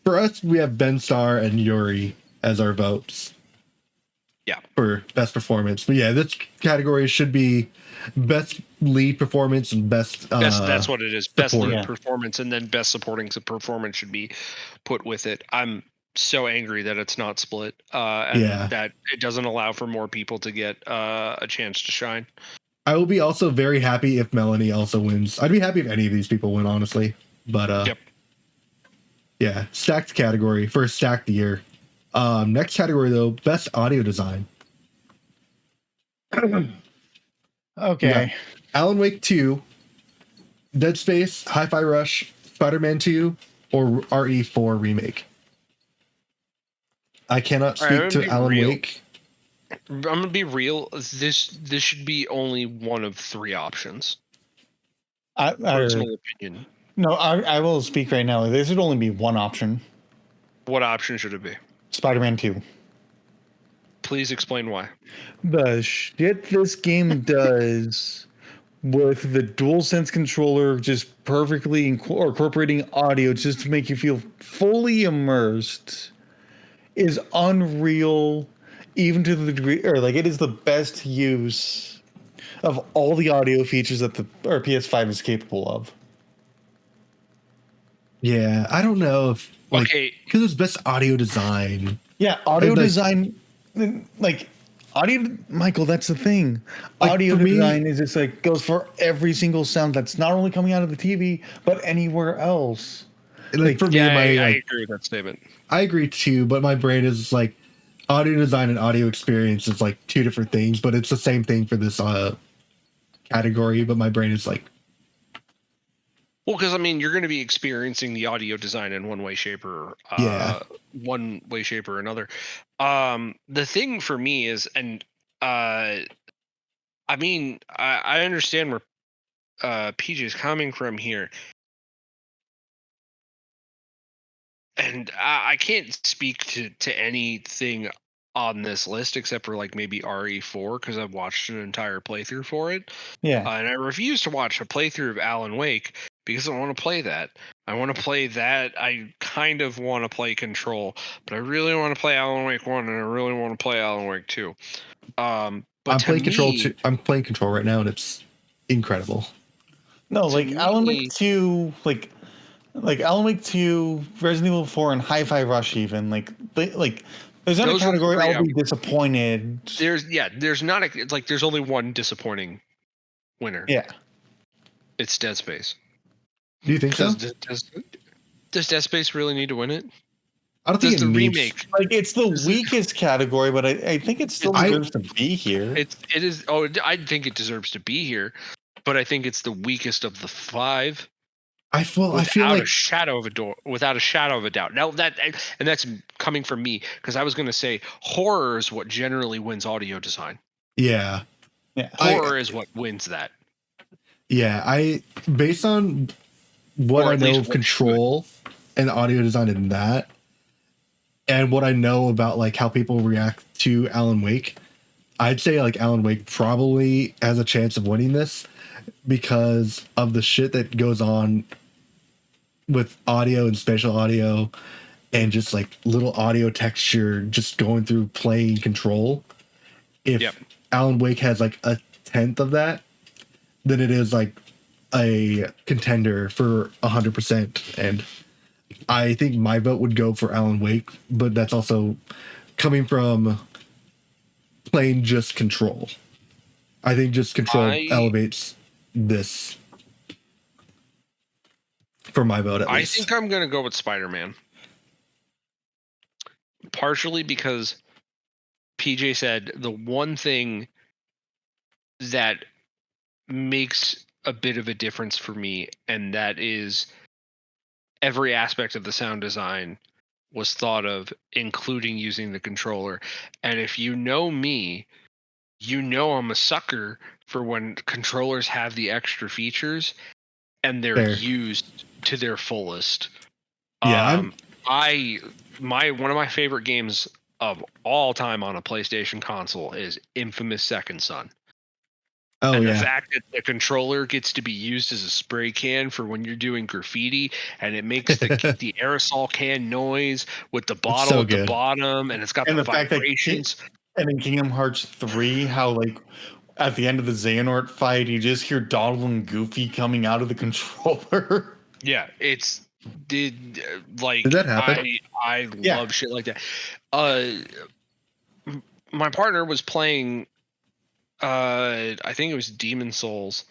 for us, we have Ben Starr and Yuri as our votes. Yeah, for best performance. But yeah, this category should be best lead performance and best. That's what it is. Best lead performance, and then best supporting performance should be put with it. I'm so angry that it's not split, and that it doesn't allow for more people to get a chance to shine. I will be also very happy if Melanie also wins. I'd be happy if any of these people win, honestly. But yeah, stacked category for a stacked year. Next category though, best audio design. Okay. Alan Wake 2, Dead Space, Hi-Fi Rush, Spider-Man 2, or RE4 remake. I cannot speak to Alan Wake. I'm gonna be real. This should be only one of 3 options. Personal opinion. No, I will speak right now. There should only be one option. What option should it be? Spider-Man 2. Please explain why. The shit this game does with the DualSense controller just perfectly incorporating audio just to make you feel fully immersed is unreal, even to the degree, or like it is the best use of all the audio features that the PS5 is capable of. Yeah, I don't know if because it's best audio design. Yeah, audio design, like audio. Michael, that's the thing. Like, audio design is just like goes for every single sound that's not only coming out of the TV but anywhere else. Like for me, I agree with that statement. I agree too, but my brain is like audio design and audio experience is like 2 different things, but it's the same thing for this category. But my brain is like. Well, because I mean, you're going to be experiencing the audio design in one way, shape, or another. The thing for me is, and I mean, I understand where PJ is coming from here, and I can't speak to anything on this list except for like maybe RE4 because I've watched an entire playthrough for it. Yeah, and I refuse to watch a playthrough of Alan Wake. Because I want to play that. I want to play that. I kind of want to play Control, but I really want to play Alan Wake 1 and I really want to play Alan Wake 2. But I'm playing Control 2. I'm playing Control right now and it's incredible. No, like Alan Wake 2, like Alan Wake 2, Resident Evil 4 and Hi-Fi Rush even, like There's not a Those are the category three I'll be disappointed. there's not a like there's only one disappointing winner. Yeah. It's Dead Space. Do you think so? Does Dead Space really need to win it? I don't think Does it the needs. remake? Like, it's the weakest category, but I think it still deserves to be here. It is. Oh, I think it deserves to be here, but I think it's the weakest of the 5. I feel like Without a shadow of a doubt. Now and that's coming from me, because I was going to say horror is what generally wins audio design. yeah. Horror is what wins that. Yeah, based on what I know of Control and audio design in that, and what I know about like how people react to Alan Wake, I'd say like Alan Wake probably has a chance of winning this because of the shit that goes on with audio and spatial audio and just like little audio texture just going through playing Control. If Alan Wake has like a 10th of that, then it is like a contender for 100%. And I think my vote would go for Alan Wake, but that's also coming from playing just Control. I think just Control elevates this for my vote, at least. I think I'm going to go with Spider-Man. Partially because PJ said the one thing that makes a bit of a difference for me, and that is every aspect of the sound design was thought of, including using the controller. And if you know me, you know I'm a sucker for when controllers have the extra features and they're used to their fullest. Yeah, one of my favorite games of all time on a PlayStation console is Infamous Second Son. Oh, and the fact that the controller gets to be used as a spray can for when you're doing graffiti, and it makes the aerosol can noise with the bottle at the bottom, and it's got the vibrations. And in Kingdom Hearts 3, how like at the end of the Xehanort fight, you just hear Donald and Goofy coming out of the controller. Yeah, did that happen? I love shit like that. My partner was playing I think it was Demon Souls,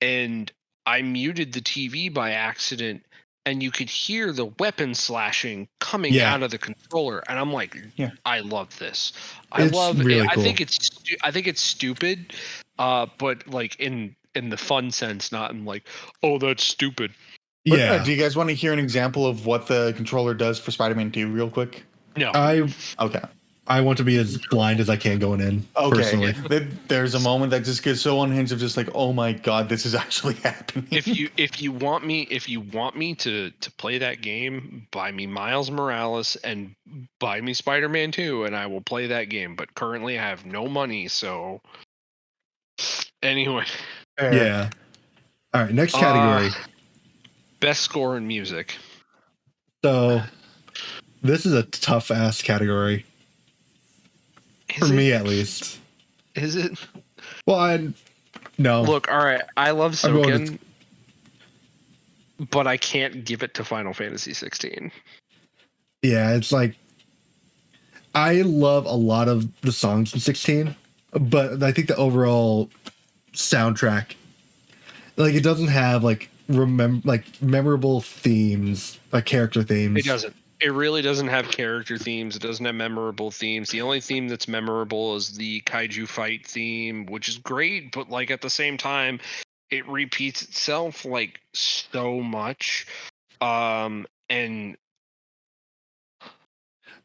and I muted the TV by accident, and you could hear the weapon slashing coming out of the controller, and I'm like, I love this. I think it's stupid, but like in the fun sense, not in like, oh, that's stupid. But, do you guys want to hear an example of what the controller does for Spider-Man 2 real quick? No. I want to be as blind as I can going in. Personally. There's a moment that just gets so unhinged of just like, oh my god, this is actually happening. If you want me to play that game, buy me Miles Morales and buy me Spider-Man 2, and I will play that game. But currently, I have no money, so anyway. Yeah. All right. Next category. Best score in music. So, this is a tough ass category. For me, at least. Is it? Well, no. Look, all right. I love Soken, but I can't give it to Final Fantasy 16. Yeah, it's like I love a lot of the songs in 16, but I think the overall soundtrack, like, it doesn't have like memorable themes, like character themes. It doesn't. It really doesn't have character themes. It doesn't have memorable themes. The only theme that's memorable is the kaiju fight theme, which is great, but like at the same time, it repeats itself like so much. But I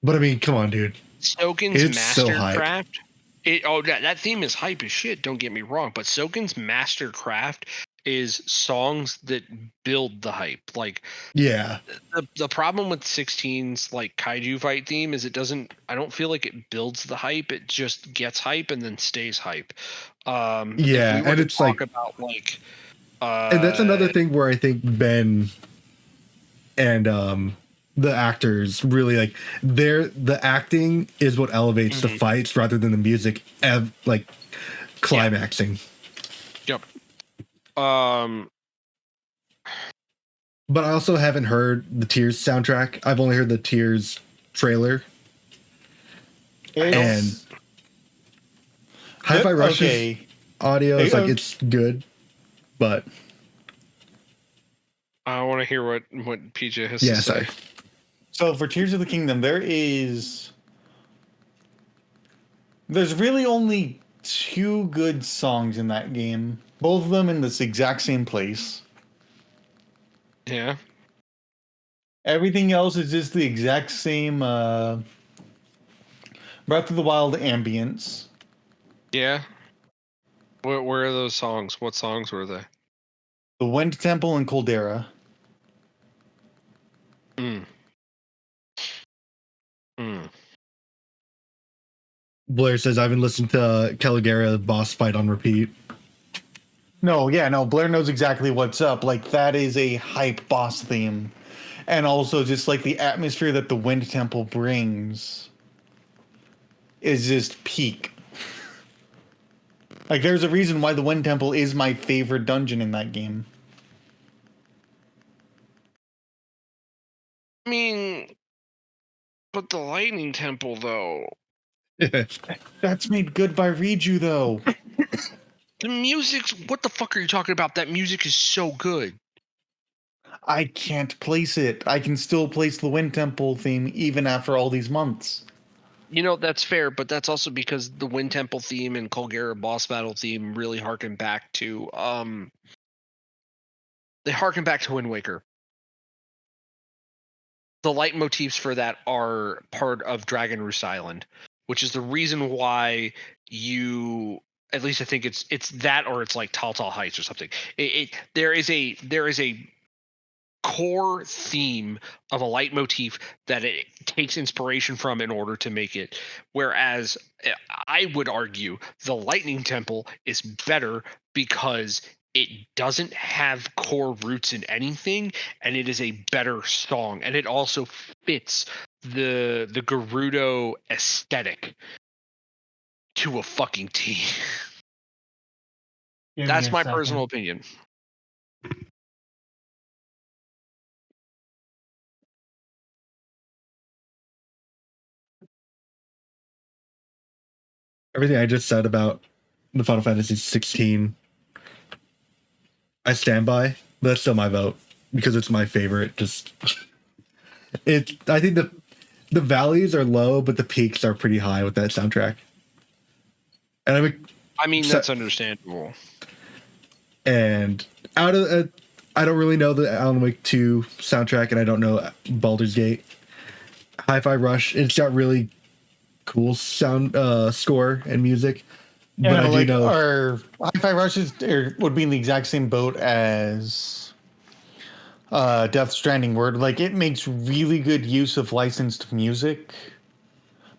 mean, come on, dude. Soken's Mastercraft. That theme is hype as shit. Don't get me wrong, but Soken's Mastercraft is songs that build the hype. Like, the problem with 16's like kaiju fight theme is I don't feel like it builds the hype. It just gets hype and then stays hype. And it's like about like and that's another thing where I think Ben and the actors really like the acting is what elevates the fights rather than the music like climaxing. Yep. But I also haven't heard the Tears soundtrack. I've only heard the Tears trailer. And Hi-Fi Rush's okay. audio is like Okay. it's good, but I want to hear what PJ has yeah, to say. sorry. So for Tears of the Kingdom, there's really only 2 good songs in that game. Both of them in this exact same place. Yeah. Everything else is just the exact same Breath of the Wild ambience. Yeah. Where are those songs? What songs were they? The Wind Temple and Caldera. Mm. Blair says I've been listening to Caligari boss fight on repeat. No, Blair knows exactly what's up. Like, that is a hype boss theme. And also just like the atmosphere that the Wind Temple brings is just peak. Like, there's a reason why the Wind Temple is my favorite dungeon in that game. I mean, but the Lightning Temple, though. That's made good by Riju, though. The music's. What the fuck are you talking about? That music is so good. I can't place it. I can still place the Wind Temple theme even after all these months. You know, that's fair, but that's also because the Wind Temple theme and Colgera boss battle theme really harken back to they harken back to Wind Waker. The leitmotifs for that are part of Dragon Roost Island, which is the reason why you, at least I think it's that, or it's like Tal Tal Heights or something. There is a core theme of a leitmotif that it takes inspiration from in order to make it. Whereas I would argue the Lightning Temple is better because it doesn't have core roots in anything, and it is a better song, and it also fits the Gerudo aesthetic to a fucking T. That's my personal opinion. Everything I just said about the Final Fantasy 16, I stand by, but that's still my vote because it's my favorite. Just I think the valleys are low, but the peaks are pretty high with that soundtrack. And I mean, that's understandable. And out of I don't really know the Alan Wake 2 soundtrack, and I don't know Baldur's Gate. Hi-Fi Rush, it's got really cool sound score and music. Yeah, but I like do know our Hi-Fi Rush would be in the exact same boat as Death Stranding, where like it makes really good use of licensed music,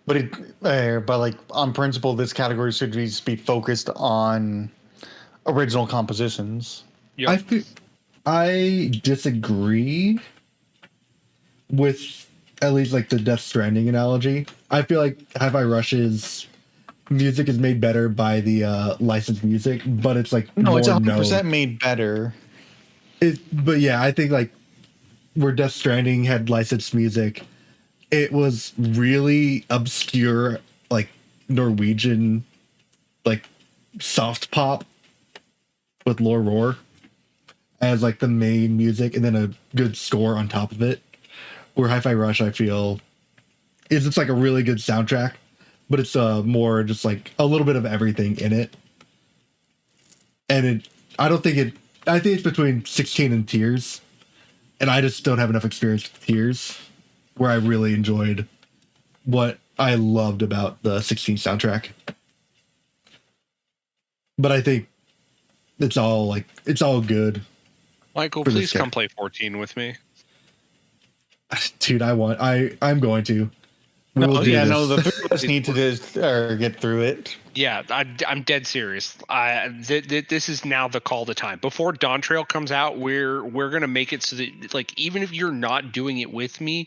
but but like on principle, this category should just be focused on original compositions. Yep. I disagree with at least like the Death Stranding analogy. I feel like Hi-Fi Rush's music is made better by the licensed music, but it's like No, it's more 100% made better. But yeah, I think like where Death Stranding had licensed music, it was really obscure, like Norwegian, like soft pop with Lore Roar as like the main music, and then a good score on top of it. Where Hi-Fi Rush, I feel, is it's like a really good soundtrack, but it's more just like a little bit of everything in it. And I think it's between 16 and Tears, and I just don't have enough experience with Tears, where I really enjoyed what I loved about the 16 soundtrack. But I think it's all good. Michael, please come play 14 with me. Dude, I'm going to. No, the three of us need to just get through it. Yeah, I'm dead serious. This is now the call to time. Before Dawn Trail comes out, we're gonna make it so that like even if you're not doing it with me,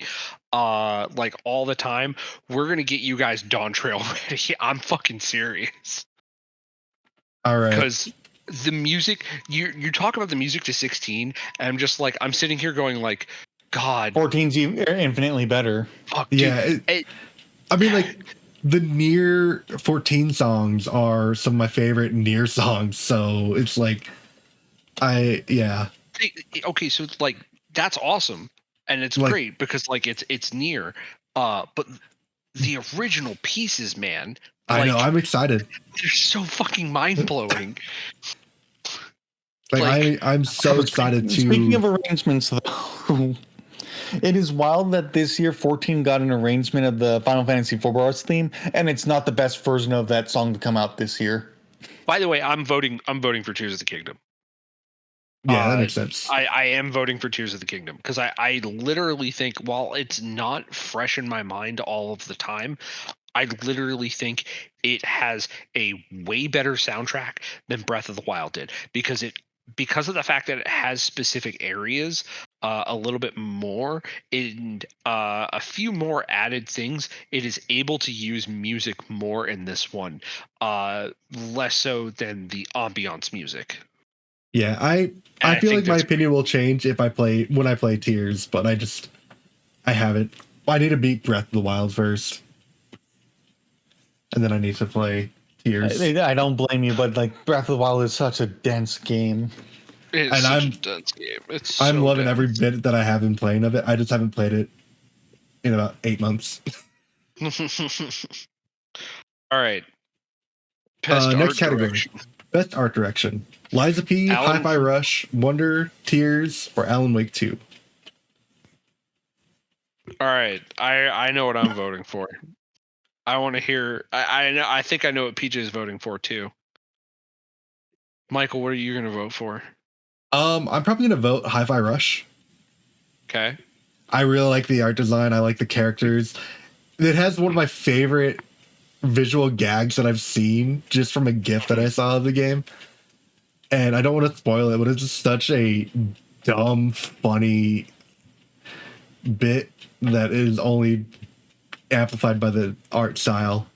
like all the time, we're gonna get you guys Dawn Trail ready. I'm fucking serious. All right. Because the music, you talk about the music to 16, and I'm just like I'm sitting here going like, God, 14's infinitely better. Fuck, dude. Yeah, I mean, like the Nier 14 songs are some of my favorite Nier songs. So it's like, yeah. Okay, so like that's awesome, and it's Like- great because like it's Nier, but the original pieces, man, I know, like, I'm excited. they're so fucking mind blowing. Like, I'm so excited to. Speaking of arrangements, though, it is wild that this year 14 got an arrangement of the Final Fantasy IV Bars theme, and it's not the best version of that song to come out this year. By the way, I'm voting for Tears of the Kingdom. Yeah, that makes sense. I am voting for Tears of the Kingdom because I literally think, while it's not fresh in my mind all of the time, I literally think it has a way better soundtrack than Breath of the Wild did, because of the fact that it has specific areas a little bit more, and a few more added things. It is able to use music more in this one, less so than the ambiance music. Yeah, I feel think like my that's opinion will change when I play Tears, but I haven't. I need to beat Breath of the Wild first, and then I need to play Tears. I don't blame you, but like Breath of the Wild is such a dense game. It's And such a dense game. It's I'm so loving dense. every bit that I have been playing of it. I just haven't played it in about 8 months. All right. Best Next art category. direction. Best art direction. Liza P, Alan- Hi-Fi Rush, Wonder, Tears, or Alan Wake 2. All right. I know what I'm voting for. I want to hear. I know. I think I know what PJ is voting for too. Michael, what are you going to vote for? I'm probably gonna vote Hi-Fi Rush. Okay. I really like the art design. I like the characters. It has one of my favorite visual gags that I've seen just from a GIF that I saw of the game. And I don't want to spoil it, but it's just such a dumb, funny bit that is only amplified by the art style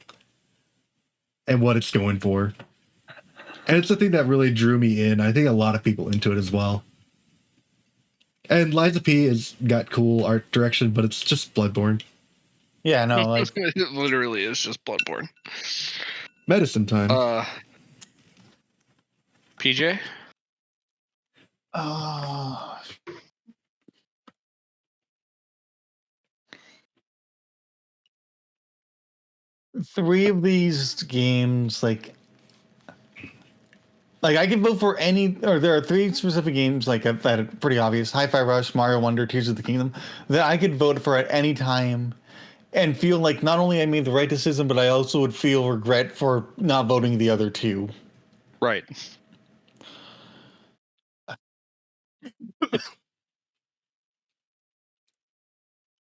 and what it's going for. And it's the thing that really drew me in. I think a lot of people into it as well. And Liza P has got cool art direction, but it's just Bloodborne. Yeah, no, like It literally is just Bloodborne. Medicine time. PJ? three of these games, like I could vote for any, or there are three specific games that are pretty obvious: Hi-Fi Rush, Mario Wonder, Tears of the Kingdom, that I could vote for at any time, and feel like not only I made the right decision, but I also would feel regret for not voting the other two. Right.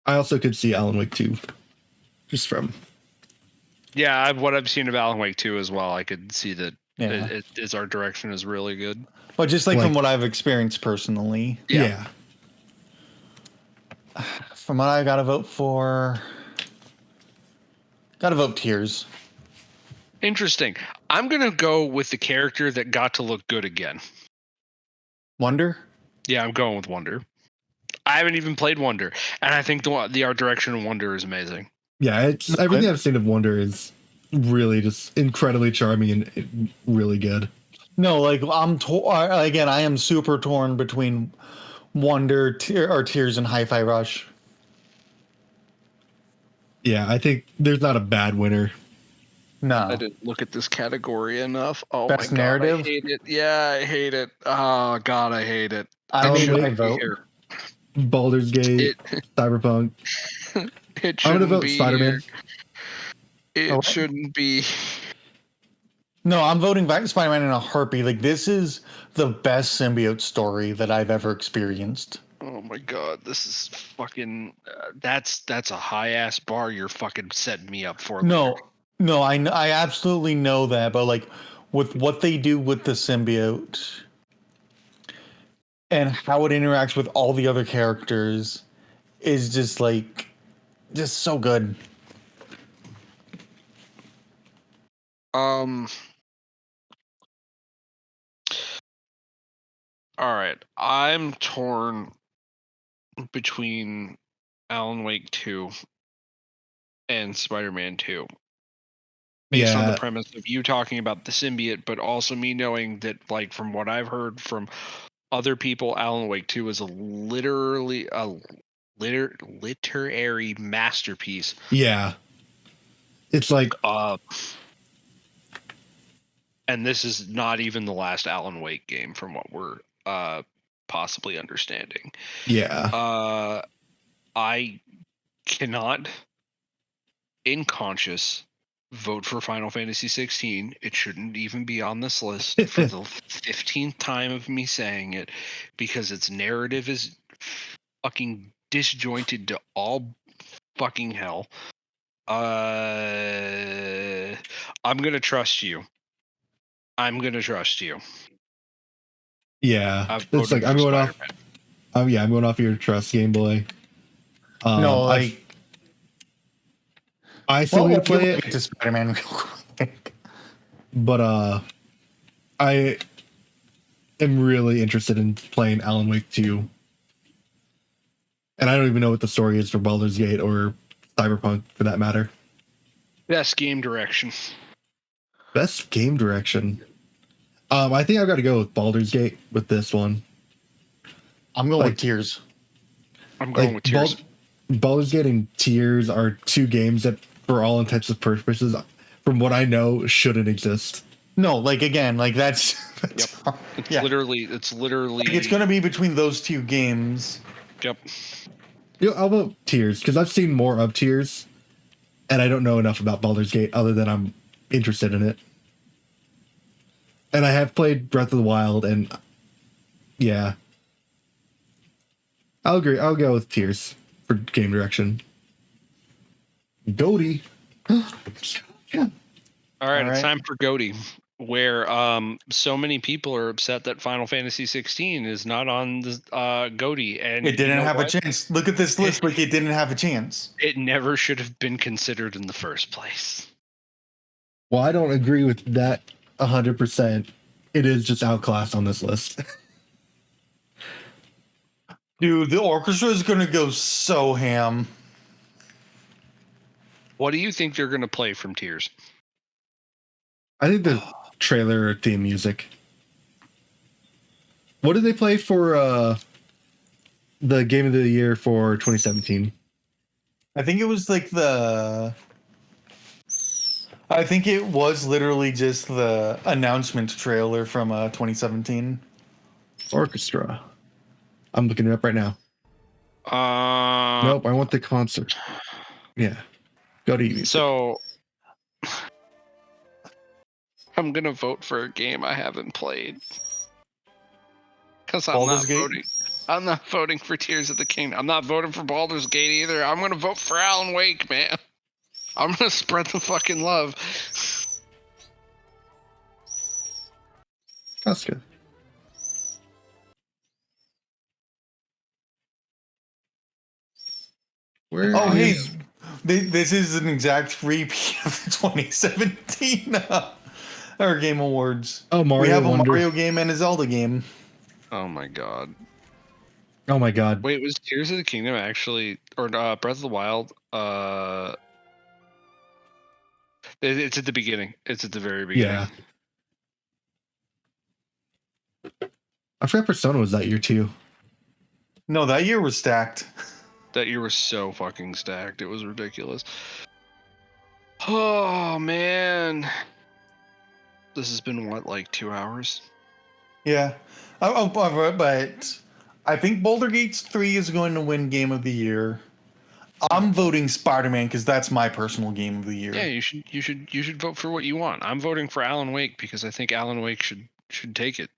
I also could see Alan Wake 2. Just from. Yeah, what I've seen of Alan Wake 2 as well, I could see that Yeah. its art direction is really good. But just like from what I've experienced personally. Yeah. From what I gotta vote for, gotta vote Tears. Interesting. I'm going to go with the character that got to look good again. Wonder? Yeah, I'm going with Wonder. I haven't even played Wonder, and I think the art direction of Wonder is amazing. Yeah, it's everything I've seen of Wonder is really just incredibly charming and really good. No, like again, I am super torn between Wonder, Tears, and Hi-Fi Rush. Yeah, I think there's not a bad winner. No. I didn't look at this category enough. Oh Best my god, narrative? I hate it. Yeah, I hate it. Oh god, I hate it. I don't even I vote. Here. Baldur's Gate, Cyberpunk. It I'm gonna shouldn't vote be Spider-Man. here. It shouldn't be. No, I'm voting Spider-Man in a heartbeat. Like, this is the best symbiote story that I've ever experienced. Oh my god, this is fucking. That's a high ass bar you're fucking setting me up for. No, I absolutely know that, but like with what they do with the symbiote and how it interacts with all the other characters is just so good. All right, I'm torn between Alan Wake 2 and Spider-Man 2. based on the Yeah. premise of you talking about the symbiote, but also me knowing that, like, from what I've heard from other people, Alan Wake 2 is literally a literary masterpiece. Yeah. It's like, and this is not even the last Alan Wake game, from what we're possibly understanding. yeah. I cannot, in conscience, vote for Final Fantasy 16. It shouldn't even be on this list for the 15th time of me saying it, because its narrative is fucking disjointed to all fucking hell. I'm gonna trust you. I'm gonna trust you. Yeah. I've It's voted like, I'm for going off. Spider-Man. Yeah, I'm going off your trust, Game Boy. No, like, I still need to play get it, to Spider-Man real quick. but I am really interested in playing Alan Wake 2. And I don't even know what the story is for Baldur's Gate or Cyberpunk, for that matter. Best game direction. Best game direction. I think I've got to go with Baldur's Gate with this one. I'm going with Tears. I'm going with Tears. Baldur's Gate and Tears are two games that, for all intents and purposes, from what I know, shouldn't exist. No, like, again, like, that's Yep. It's yeah. literally Like, it's going to be between those two games. Yep. I'll vote Tears because I've seen more of Tears, and I don't know enough about Baldur's Gate other than I'm interested in it. And I have played Breath of the Wild, and yeah, I'll agree. I'll go with Tears for game direction. Goaty. Yeah. All right, All it's right. time for GOTY, where so many people are upset that Final Fantasy 16 is not on the GOTY, and It didn't you know have what? a chance. Look at this list. Like, it didn't have a chance. It never should have been considered in the first place. Well, I don't agree with that 100%. It is just outclassed on this list. Dude, the orchestra is going to go so ham. What do you think they're going to play from Tears? I think the trailer theme music. What did they play for the game of the year for 2017? I think it was like I think it was literally just the announcement trailer from 2017. Orchestra. I'm looking it up right now. Nope, I want the concert. Yeah. Go to you. So I'm going to vote for a game I haven't played. Because Baldur's Gate? I'm not voting for Tears of the Kingdom. I'm not voting for Baldur's Gate either. I'm going to vote for Alan Wake, man. I'm going to spread the fucking love. That's good. Where Oh, hey, is- this is an exact repeat of the 2017 our Game Awards. Oh, Mario we have a Wonder. Mario game and a Zelda game. Oh my god. Oh my god. Wait, was Tears of the Kingdom actually, or Breath of the Wild? It's at the beginning. It's at the very beginning. Yeah. I forgot Persona was that year too. No, that year was stacked. That year was so fucking stacked. It was ridiculous. Oh man. This has been what, like 2 hours? Yeah. But I think Baldur's Gate 3 is going to win Game of the Year. I'm voting Spider-Man because that's my personal Game of the Year. Yeah, you should vote for what you want. I'm voting for Alan Wake because I think Alan Wake should take it.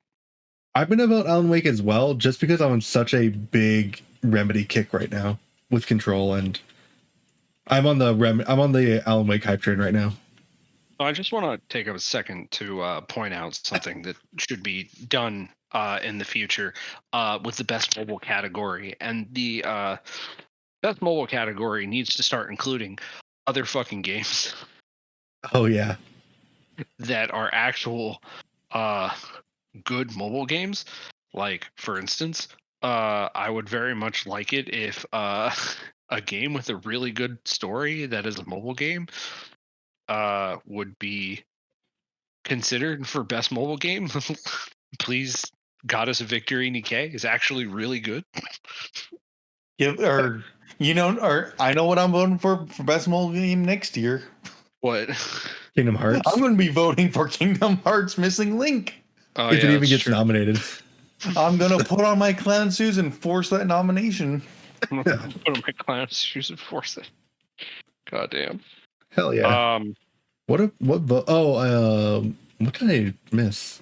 I'm gonna vote Alan Wake as well, just because I'm on such a big Remedy kick right now with Control, and I'm on the Alan Wake hype train right now. I just want to take a second to point out something that should be done in the future with the best mobile category, and the best mobile category needs to start including other fucking games Oh yeah. that are actual good mobile games. Like, for instance, I would very much like it if a game with a really good story that is a mobile game would be considered for best mobile game, please, Goddess of Victory Nikkei is actually really good. Or I know what I'm voting for best mobile game next year. What? Kingdom Hearts. I'm going to be voting for Kingdom Hearts Missing Link. Oh, if yeah, it even that's gets true. nominated. I'm going to put on my clown shoes and force that nomination. I'm gonna put on my clown shoes and force it. God damn. Hell yeah. What did I miss?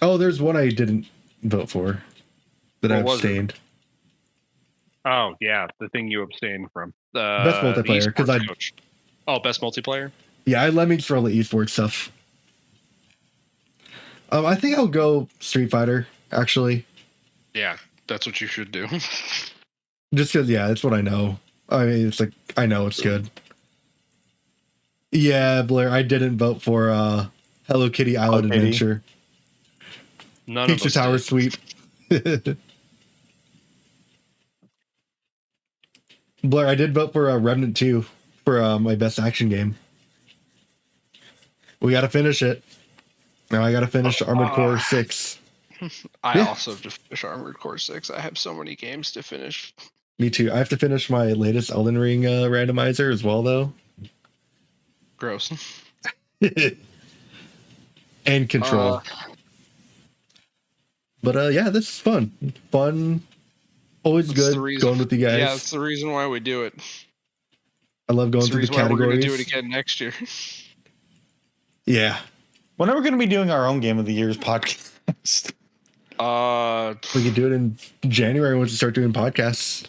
Oh, there's one I didn't vote for that I What was it? abstained. Oh yeah, the thing you abstained from. Best multiplayer, the 'cause esports coach. Oh, best multiplayer. Yeah, I lemmings for all the esports stuff. I think I'll go Street Fighter, actually. Yeah, that's what you should do. Just because, yeah, it's what I know. I mean, it's like, I know it's good. Yeah, Blair, I didn't vote for Hello Kitty Island Kitty. Adventure. None Pizza of us Tower did. Sweep. Blair, I did vote for Remnant 2 for my best action game. We got to finish it. Now I got to finish Armored Core 6. I also have to finish Armored Core 6. I have so many games to finish. Me too. I have to finish my latest Elden Ring randomizer as well, though. Gross. And Control. But yeah, this is fun. Fun. Always That's the good reason- going with you guys. Yeah, that's the reason why we do it. I love going That's the through the reason why we're going categories. to do it again next year. Yeah. When are we going to be doing our own Game of the Year's podcast? We could do it in January once we start doing podcasts.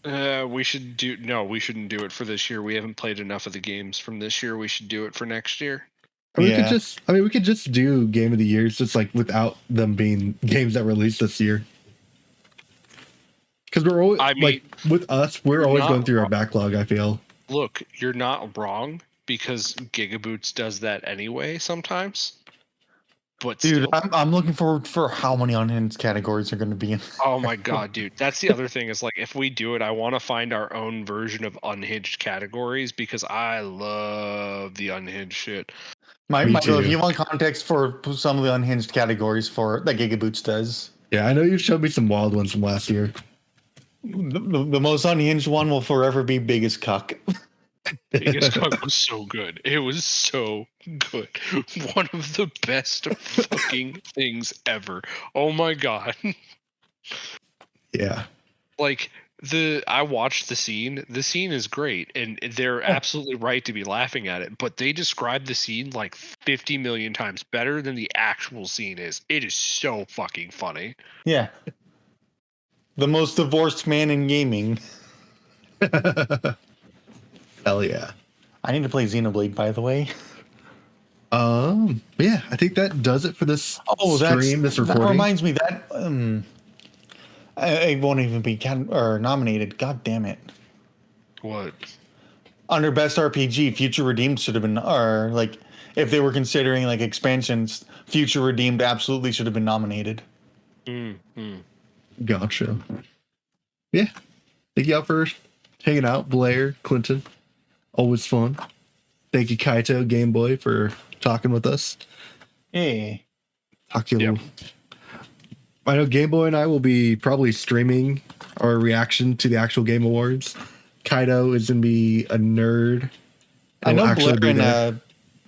We should do. No, we shouldn't do it for this year. We haven't played enough of the games from this year. We should do it for next year. We Yeah. could just do Game of the Year, just like without them being games that released this year. Because we're always with us, we're always going through our backlog, I feel. Look, you're not wrong because Gigaboots does that anyway sometimes. But Dude, still. I'm looking forward for how many unhinged categories are going to be in. Oh my god, dude. That's the other thing is like if we do it, I want to find our own version of unhinged categories because I love the unhinged shit. Michael, too. if you want context for some of the unhinged categories that Gigaboots does, Yeah, I know you showed me some wild ones from last year. the most unhinged one will forever be Biggest Cuck. Biggest Cuck was so good. It was so good. One of the best fucking things ever. Oh my god. Yeah. Like I watched the scene. The scene is great, and they're absolutely right to be laughing at it. But they describe the scene like 50 million times better than the actual scene is. It is so fucking funny. Yeah. The most divorced man in gaming. Hell yeah. I need to play Xenoblade, by the way. Yeah, I think that does it for this stream, this recording. That reminds me that it won't even be nominated. God damn it! What? Under Best RPG, Future Redeemed should have been, or like if they were considering like expansions, Future Redeemed absolutely should have been nominated. Gotcha. Yeah. Thank you all for hanging out, Blair, Clinton. Always fun. Thank you, Kaito, Gameboy, for talking with us. Hey. Talk to you. I know Gameboy and I will be probably streaming our reaction to the actual Game Awards. Kaito is going to be a nerd. I know Blair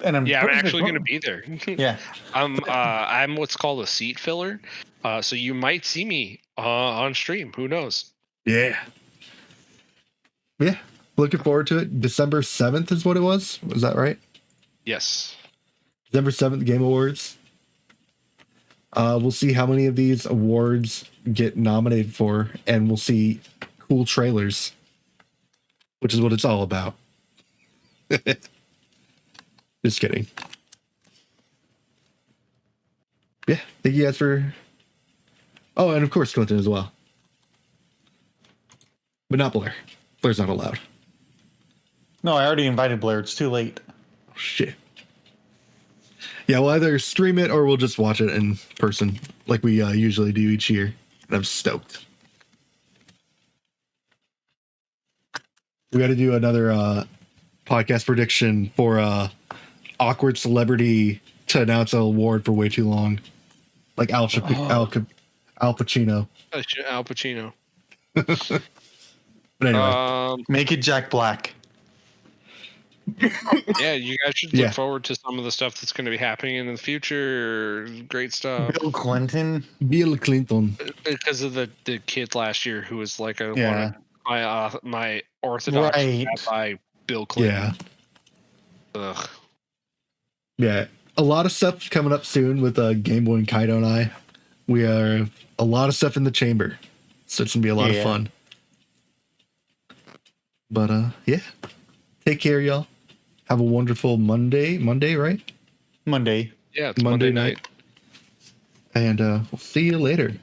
I'm actually going to be there. Yeah. I'm what's called a seat filler. So you might see me on stream. Who knows? Yeah. Yeah. Looking forward to it. December 7th is what it was. Was that right? Yes. December 7th, Game Awards. We'll see how many of these awards get nominated for, and we'll see cool trailers, which is what it's all about. Just kidding. Yeah, thank you guys for... Oh, and of course Clinton as well. But not Blair. Blair's not allowed. No, I already invited Blair. It's too late. Oh, shit. Yeah, we'll either stream it or we'll just watch it in person like we usually do each year. And I'm stoked. We got to do another podcast prediction for awkward celebrity to announce an award for way too long, like Al Pacino. Al Pacino. But anyway, Make it Jack Black. Yeah, you guys should look forward to some of the stuff that's going to be happening in the future. Great stuff. Bill Clinton. Bill Clinton. Because of the kid last year who was like my orthodox by Bill Clinton. Yeah. Ugh. Yeah. A lot of stuff coming up soon with Gameboy and Kaito and I. We are a lot of stuff in the chamber. So it's going to be a lot of fun. But yeah. Take care, y'all. Have a wonderful Monday. Monday, right? Monday. Yeah, it's Monday night. And we'll see you later.